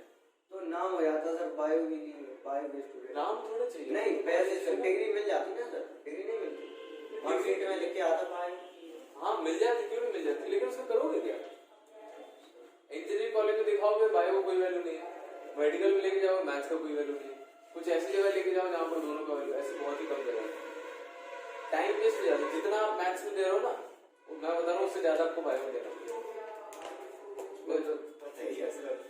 तो नाम हो जाता सर, बायो भी नहीं, बायो के स्टूडेंट नाम थोड़ा चाहिए, नहीं पहले सर डिग्री मिल जाती ना सर, डिग्री नहीं मिलती, मार्कशीट में लिख के आता बायो। हाँ मिल जाती, क्यों नहीं मिल जाती, लेकिन उसको करोगे क्या, इंजीनियरिंग कॉलेज में दिखाओगे बायो को कोई वैल्यू नहीं है, मेडिकल में लेके जाओ मैथ्स का कोई वैल्यू नहीं है, कुछ ऐसी जगह लेके जाओ जहाँ पर दोनों का वैल्यू, ऐसी बहुत ही कम जगह है, टाइम वेस्ट हो जाता है, जितना आप मैथ्स में दे रहे हो ना मैं बता रहा हूँ उससे ज्यादा आपको बायो में देना पड़ेगा।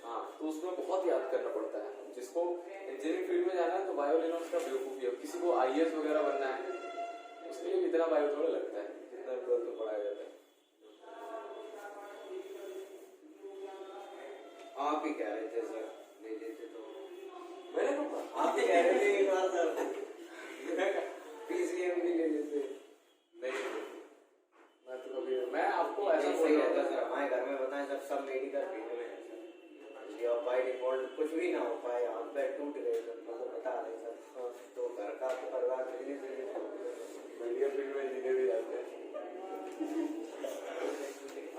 हाँ तो उसमें बहुत याद करना पड़ता है, जिसको इंजीनियरिंग फील्ड में जाना है तो बायो लेना उसका बेवकूफी है, किसी को IAS वगैरह बनना है उसके लिए इतना बायो थोड़ा लगता है जितना ट्वेल्थ में पढ़ाया जाता है। आप ही कह रहे थे सर ले लेते तो, मैंने तो कहा आप ही कह रहे थे एक बार सर PCM भी ले लेते, नहीं मैं तो कभी मैं आपको ऐसा ऐसा बोल ही रहा रहता था सर, हमारे घर में बताएं सर सब मेडिकल फील्ड में है सर, और बाय डिफॉल्ट कुछ भी ना हो पाए, हाथ पैर टूट गए सर, मतलब बता रहे सर, तो घर का परिवार मेडिकल फील्ड में इंजीनियर भी जाते हैं,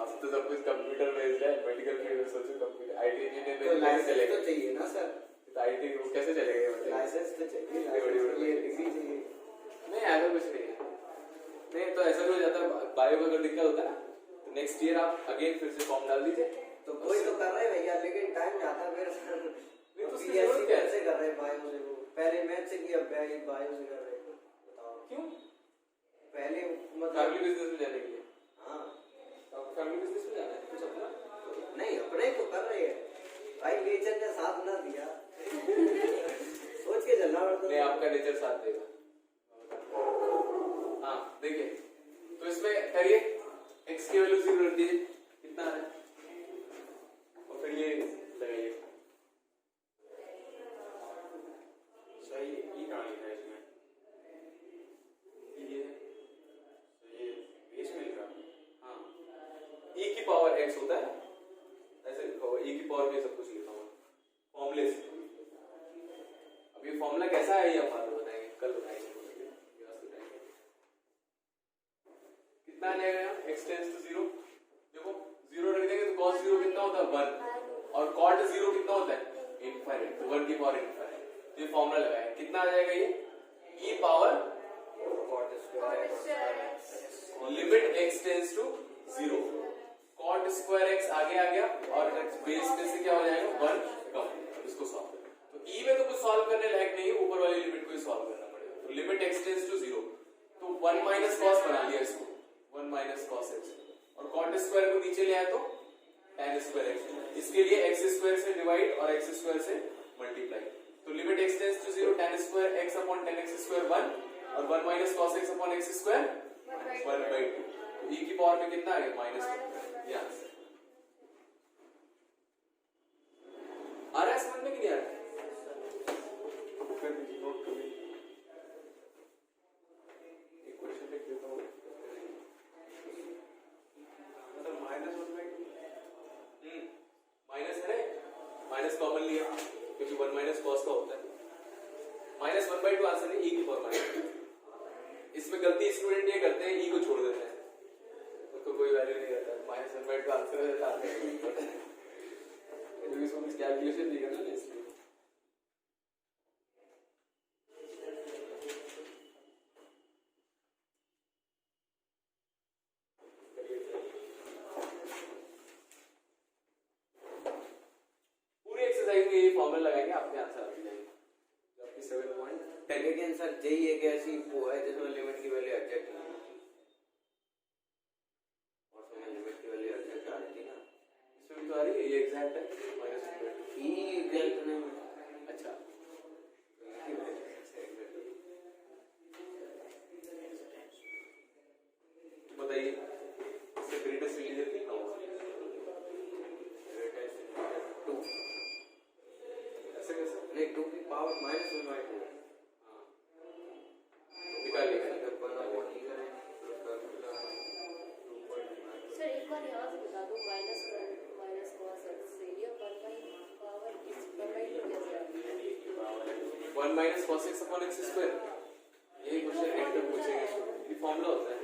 अब तो सब कुछ कंप्यूटर बेस्ड है, मेडिकल फील्ड में सोचो कंप्यूटर IT इंजीनियर तो में लाइसेंस चलेगा, तो चाहिए ना सर, तो IT वो कैसे चलेगा ये बताइए, लाइसेंस तो चाहिए, बड़ी-बड़ी लाइसेंस के लिए डिग्री चाहिए। नहीं ऐसा कुछ नहीं है, नहीं तो ऐसा भी हो जाता है बायो का अगर दिक्कत होता है ना तो नेक्स्ट ईयर आप अगेन फिर से फॉर्म डाल दीजिए, तो कोई तो कर रहे हैं भैया, लेकिन टाइम जाता है फिर सर, नहीं तो उसकी BSc जरूरत क्या है? कैसे कर रहे हैं बायो से, वो पहले मैथ से किया बायो से कर रहे हैं, बताओ क्यों पहले मतलब फैमिली बिजनेस में जाने के लिए, हाँ आपको फैमिली बिजनेस में जाना है कुछ अपना, नहीं अपने ही तो कर रहे हैं भाई, नेचर ने साथ ना दिया सोच के चलना पड़ता नहीं आपका नेचर साथ देगा। हाँ देखिए तो इसमें करिए x की वैल्यू 0 रख दीजिए, कितना आ रहा है, और फिर ये लगाइए, सही ई कहां लिखा है इसमें, ये तो ये बेस में लिखा, हाँ e की पावर x होता है, ऐसे लिखा हुआ e की पावर में सब कुछ लिखा हुआ फॉर्मूले से। अब ये फॉर्मूला कैसा है ये हम बाद में बताएंगे, कल बताएंगे, कितना आ जाएगा x टेंस टू 0, देखो 0 रख देंगे तो cos 0 कितना होता है 1, और cot 0 कितना होता है इनफाइनाइट, तो 1 की पावर इनफाइनाइट, तो ये फॉर्मूला लगाया कितना आ जाएगा ये x tends to 0, cot square x आगे आ गया और बेस में से क्या हो जाएगा 1 कम, इसको सॉल्व करें। तो e में तो कुछ सॉल्व करने लायक नहीं है, ऊपर वाली लिमिट को ही सॉल्व करना पड़ेगा। तो लिमिट x टेंस टू 0, तो 1 माइनस cos बना लिया इसको, 1 माइनस cos x, और cot स्क्वायर को नीचे ले आया तो tan स्क्वायर x, इसके लिए x स्क्वायर से डिवाइड और x स्क्वायर से मल्टीप्लाई। तो limit x tends to 0, tan square x upon tan x square 1 और 1 minus cos x upon x square 1/2। तो e की पावर में कितना आ गया -1। ये आंसर आ रहा है समझ में कि नहीं आ रहा है? एक क्वेश्चन लिख देता हूँ, मतलब -1/2 माइनस है, माइनस कॉमन लिया क्योंकि 1 माइनस cos का होता है। -1/2 आंसर है, e की पावर माइनस। इसमें गलती स्टूडेंट ये करते हैं, e को छोड़ देते हैं, उसको कोई वैल्यू नहीं रहता है। -1/2 का आंसर है, क्योंकि इसमें कुछ कैलकुलेशन नहीं करना है इसलिए। पूरी एक्सरसाइज में ये फॉर्मूला लगाएंगे, आपके आंसर आ जाएंगे। आपकी 7.10। लेकिन सर जेई एक ऐसी वो है जिसमें लिमिट की वैल्यू एग्जैक्ट नहीं है, और उसमें लिमिट की वैल्यू एग्जैक्ट आ रही थी ना, इसमें भी तो आ रही है, ये एग्जैक्ट है -1/2। ई एग्जैक्ट नहीं है। अच्छा, बताइए इससे ग्रेटेस्ट इंटीजर कितना होगा? 2 ऐसे कैसे नहीं 2 की पावर -1/2 निकालिएगा? सर एक बार यहाँ से बता दो, माइनस cos x से ये 1/पावर इस 1/2 कैसे आ गया? 1 minus cos x upon x square, यही क्वेश्चन एंड तक पूछेंगे, ये फॉर्मूला होता है।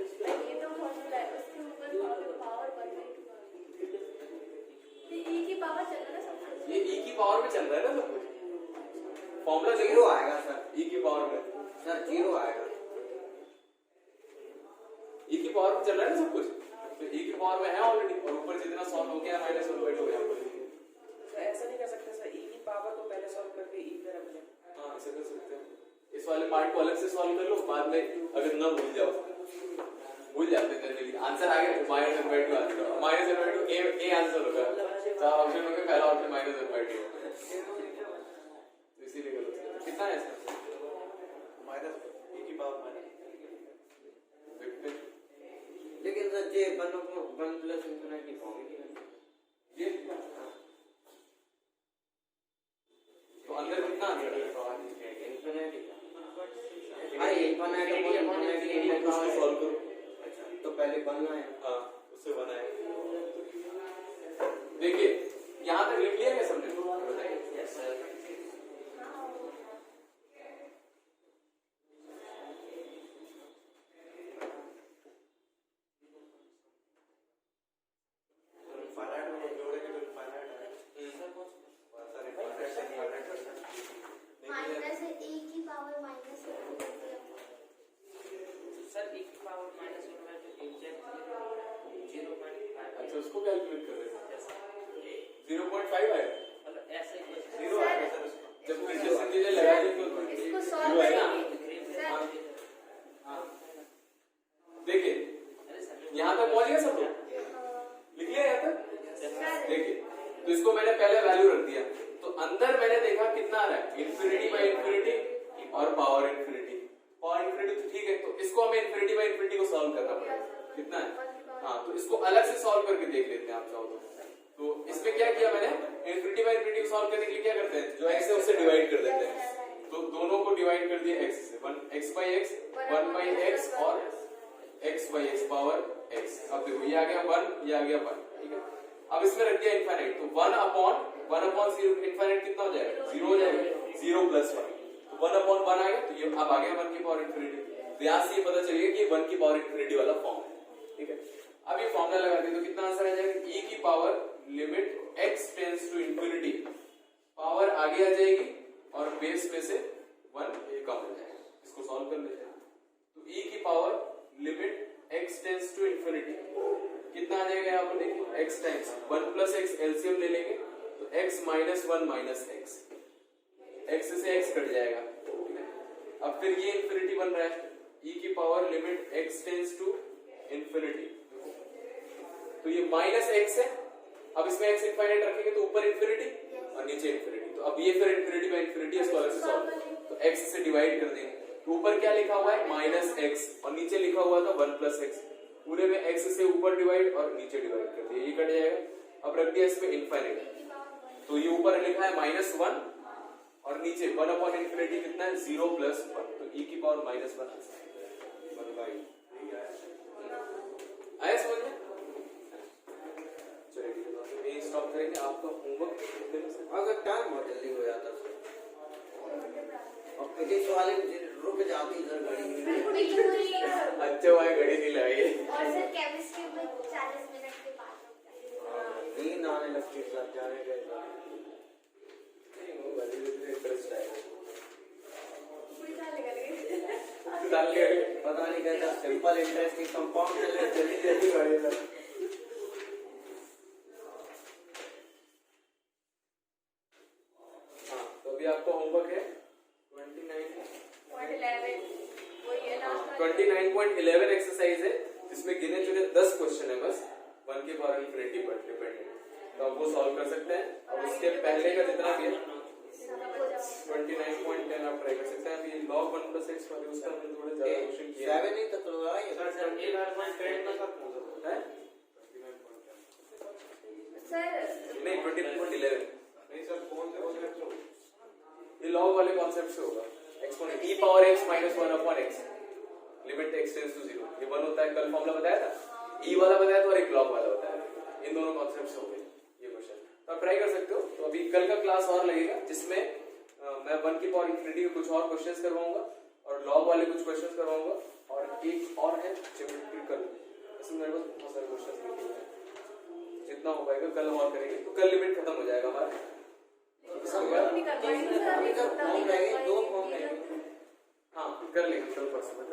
ये तो फॉर्मूला है, उसके ऊपर पावर 1/2 आ गई। ये e की पावर चल रहा है सब कुछ, ये e की पावर में चल रहा है ना सब कुछ। फॉर्मूला जीरो आएगा सर, e की पावर में, सर 0 आएगा। e की पावर में चल रहा है ना सब कुछ, तो e की पावर में है ऑलरेडी, और ऊपर जितना सॉल्व हो गया -1/2 यहाँ पर। तो ऐसा नहीं कर सकते सर, e की पावर को पहले सॉल्व करके e पे रख दें। हाँ ऐसे कर सकते हैं, इस वाले पार्ट को अलग से सॉल्व कर लो, बाद में अगर ना भूल जाओ, भूल जाते हैं करने के लिए। आंसर आ गया -1/2 आंसर, -1/2 ए आंसर होगा। 4 ऑप्शन होंगे, पहला ऑप्शन -1/2, तो इसीलिए कर सकते। कितना है इसका? -e की पावर देखते हैं। लेकिन सर जे 1 प्लस इन्फिनिटी फॉर्म ही नहीं है। ये तो अंदर कितना आंसर है? इन्फिनिटी अरे इन्फिनिटी उसको सॉल्व करो। तो पहले बनना है। हाँ उससे बना है। देखिए यहाँ तक लिख लिया क्या सबने? बताइए। Yes sir. माइनस है e की पावर माइनस है सर e की पावर -1/2 एग्जैक्ट 0.5। अच्छा उसको कैलकुलेट कर रहे हैं। 0.5 आया, मतलब ऐसे ही कुछ 0 आया सर उसका। जब ग्रेटेस्ट इंटीजर लगा दिए तो इसको 0 सॉल्व आएगा। करेंगे सर। हाँ देखिए यहाँ तक पहुंच गया सब लोग, लिख लिया यहाँ तक? देखिए तो इसको मैंने पहले वैल्यू रख दिया, तो अंदर मैंने देखा कितना आ रहा है, इन्फिनिटी बाई इन्फिनिटी और पावर इन्फिनिटी। पावर इन्फिनिटी तो ठीक है, तो इसको हमें इन्फिनिटी बाई इन्फिनिटी को सॉल्व करना पड़ेगा। कितना है? हाँ तो इसको अलग से सॉल्व करके देख लेते हैं आप चाहो तो इसमें क्या किया मैंने, इन्फिनिटी बाई इन्फिनिटी को सॉल्व करने के लिए क्या करते हैं, जो x है उससे डिवाइड कर देते हैं। तो दोनों को डिवाइड कर दिया x से, 1 by x 1 by x और x by x power x। अब देखो ये आ गया 1, ये आ गया 1, ठीक है। अब इसमें रख दिया इनफाइनाइट, तो 1 अपॉन 0 इनफाइनाइट कितना हो जाएगा, 0 हो जाएगा, 0 प्लस 1, तो 1 अपॉन 1 आ गया, तो ये अब आ गया 1 की पावर इन्फिनिटी। तो यहाँ से ये पता चलेगा कि 1 की पावर इन्फिनिटी वाला फॉर्म है, ठीक है। अब ये फॉर्मूला लगा दें तो कितना आंसर आ जाएगा, e की power limit x tends to infinity, power आगे आ जाएगी और बेस में से 1 ये कम हो जाएगा। इसको सॉल्व कर लेते हैं, तो e की power limit x tends to infinity कितना आ जाएगा यहाँ पर देखिए x times 1 plus x LCM ले लेंगे तो x माइनस 1 माइनस x से x कट जाएगा। ठीक है, अब फिर ये इंफिनिटी बन रहा है e की power limit x tends to infinity, तो ये माइनस x है। अब इसमें x इनफाइनाइट रखेंगे तो ऊपर इंफिनिटी और नीचे इंफिनिटी, तो अब ये फिर इंफिनिटी बाय इंफिनिटी इसको अलग से सॉल्व तो x से डिवाइड कर देंगे। ऊपर क्या लिखा हुआ है माइनस x और नीचे लिखा हुआ था 1 प्लस x, पूरे में x से ऊपर डिवाइड और नीचे डिवाइड कर दिया, ये कट जाएगा। अब रख दिया इसमें इनफाइनाइट, तो ये ऊपर लिखा है माइनस 1 और नीचे 1 अपॉन इंफिनिटी कितना है 0 प्लस 1, तो e की पावर माइनस 1 आया समझ में? चलिए ठीक है, तो यही स्टॉप करेंगे। आपका होमवर्क अगर टाइम बहुत जल्दी हो जाता और फिजिक्स वाले रुक जाती इधर घड़ी अच्छा हुआ घड़ी नहीं लगाई। और सर केमिस्ट्री में 40 मिनट के बाद होता है। नींद आने लगती है सर जाने के इंटरेस्ट आएगा पता नहीं कहता सिंपल इंटरेस्ट की कंपाउंड जल्दी जल्दी बढ़ेगा। हाँ, तो अभी आपका होमवर्क है 29.11 एक्सरसाइज है जिसमें गिने चुने 10 क्वेश्चन है बस 1 के पावर इंफिनिटी पर डिपेंडेंट, तो आप वो सॉल्व कर सकते हैं। और उसके पहले का जितना भी है 29.10 आप ट्राई कर सकते हैं। अभी log 1 plus x वाले उसका हमने थोड़ा ज्यादा क्वेश्चन किया है। 7 ही तक तो लगाइए सर एक बार मैं ट्रेड का सब पूछ रहा हैं? सर नहीं 29.11 नहीं सर कौन से कॉन्सेप्ट हो ये log वाले कॉन्सेप्ट से होगा। Exponent e power x minus 1 upon x limit x tends to 0 ये 1 होता है, कल फॉर्मूला बताया था, e वाला बताया था और एक log वाला बताया था, इन दोनों कॉन्सेप्ट से हो गए ये क्वेश्चन, तो आप ट्राई कर सकते हो। तो अभी कल का क्लास और लगेगा जिसमें मैं 1 की पावर इंफिनिटी के कुछ और क्वेश्चंस करवाऊंगा और log वाले कुछ क्वेश्चंस करवाऊंगा और एक और है ज्योमेट्रिकल, इसमें मेरे पास बहुत सारे क्वेश्चंस लिखे हुए हैं, जितना हो पाएगा कल और करेंगे, तो कल लिमिट खत्म हो जाएगा हमारा। फॉर्म रहेंगे 2 फॉर्म रहेंगे। हाँ कर लेंगे कल परसों में।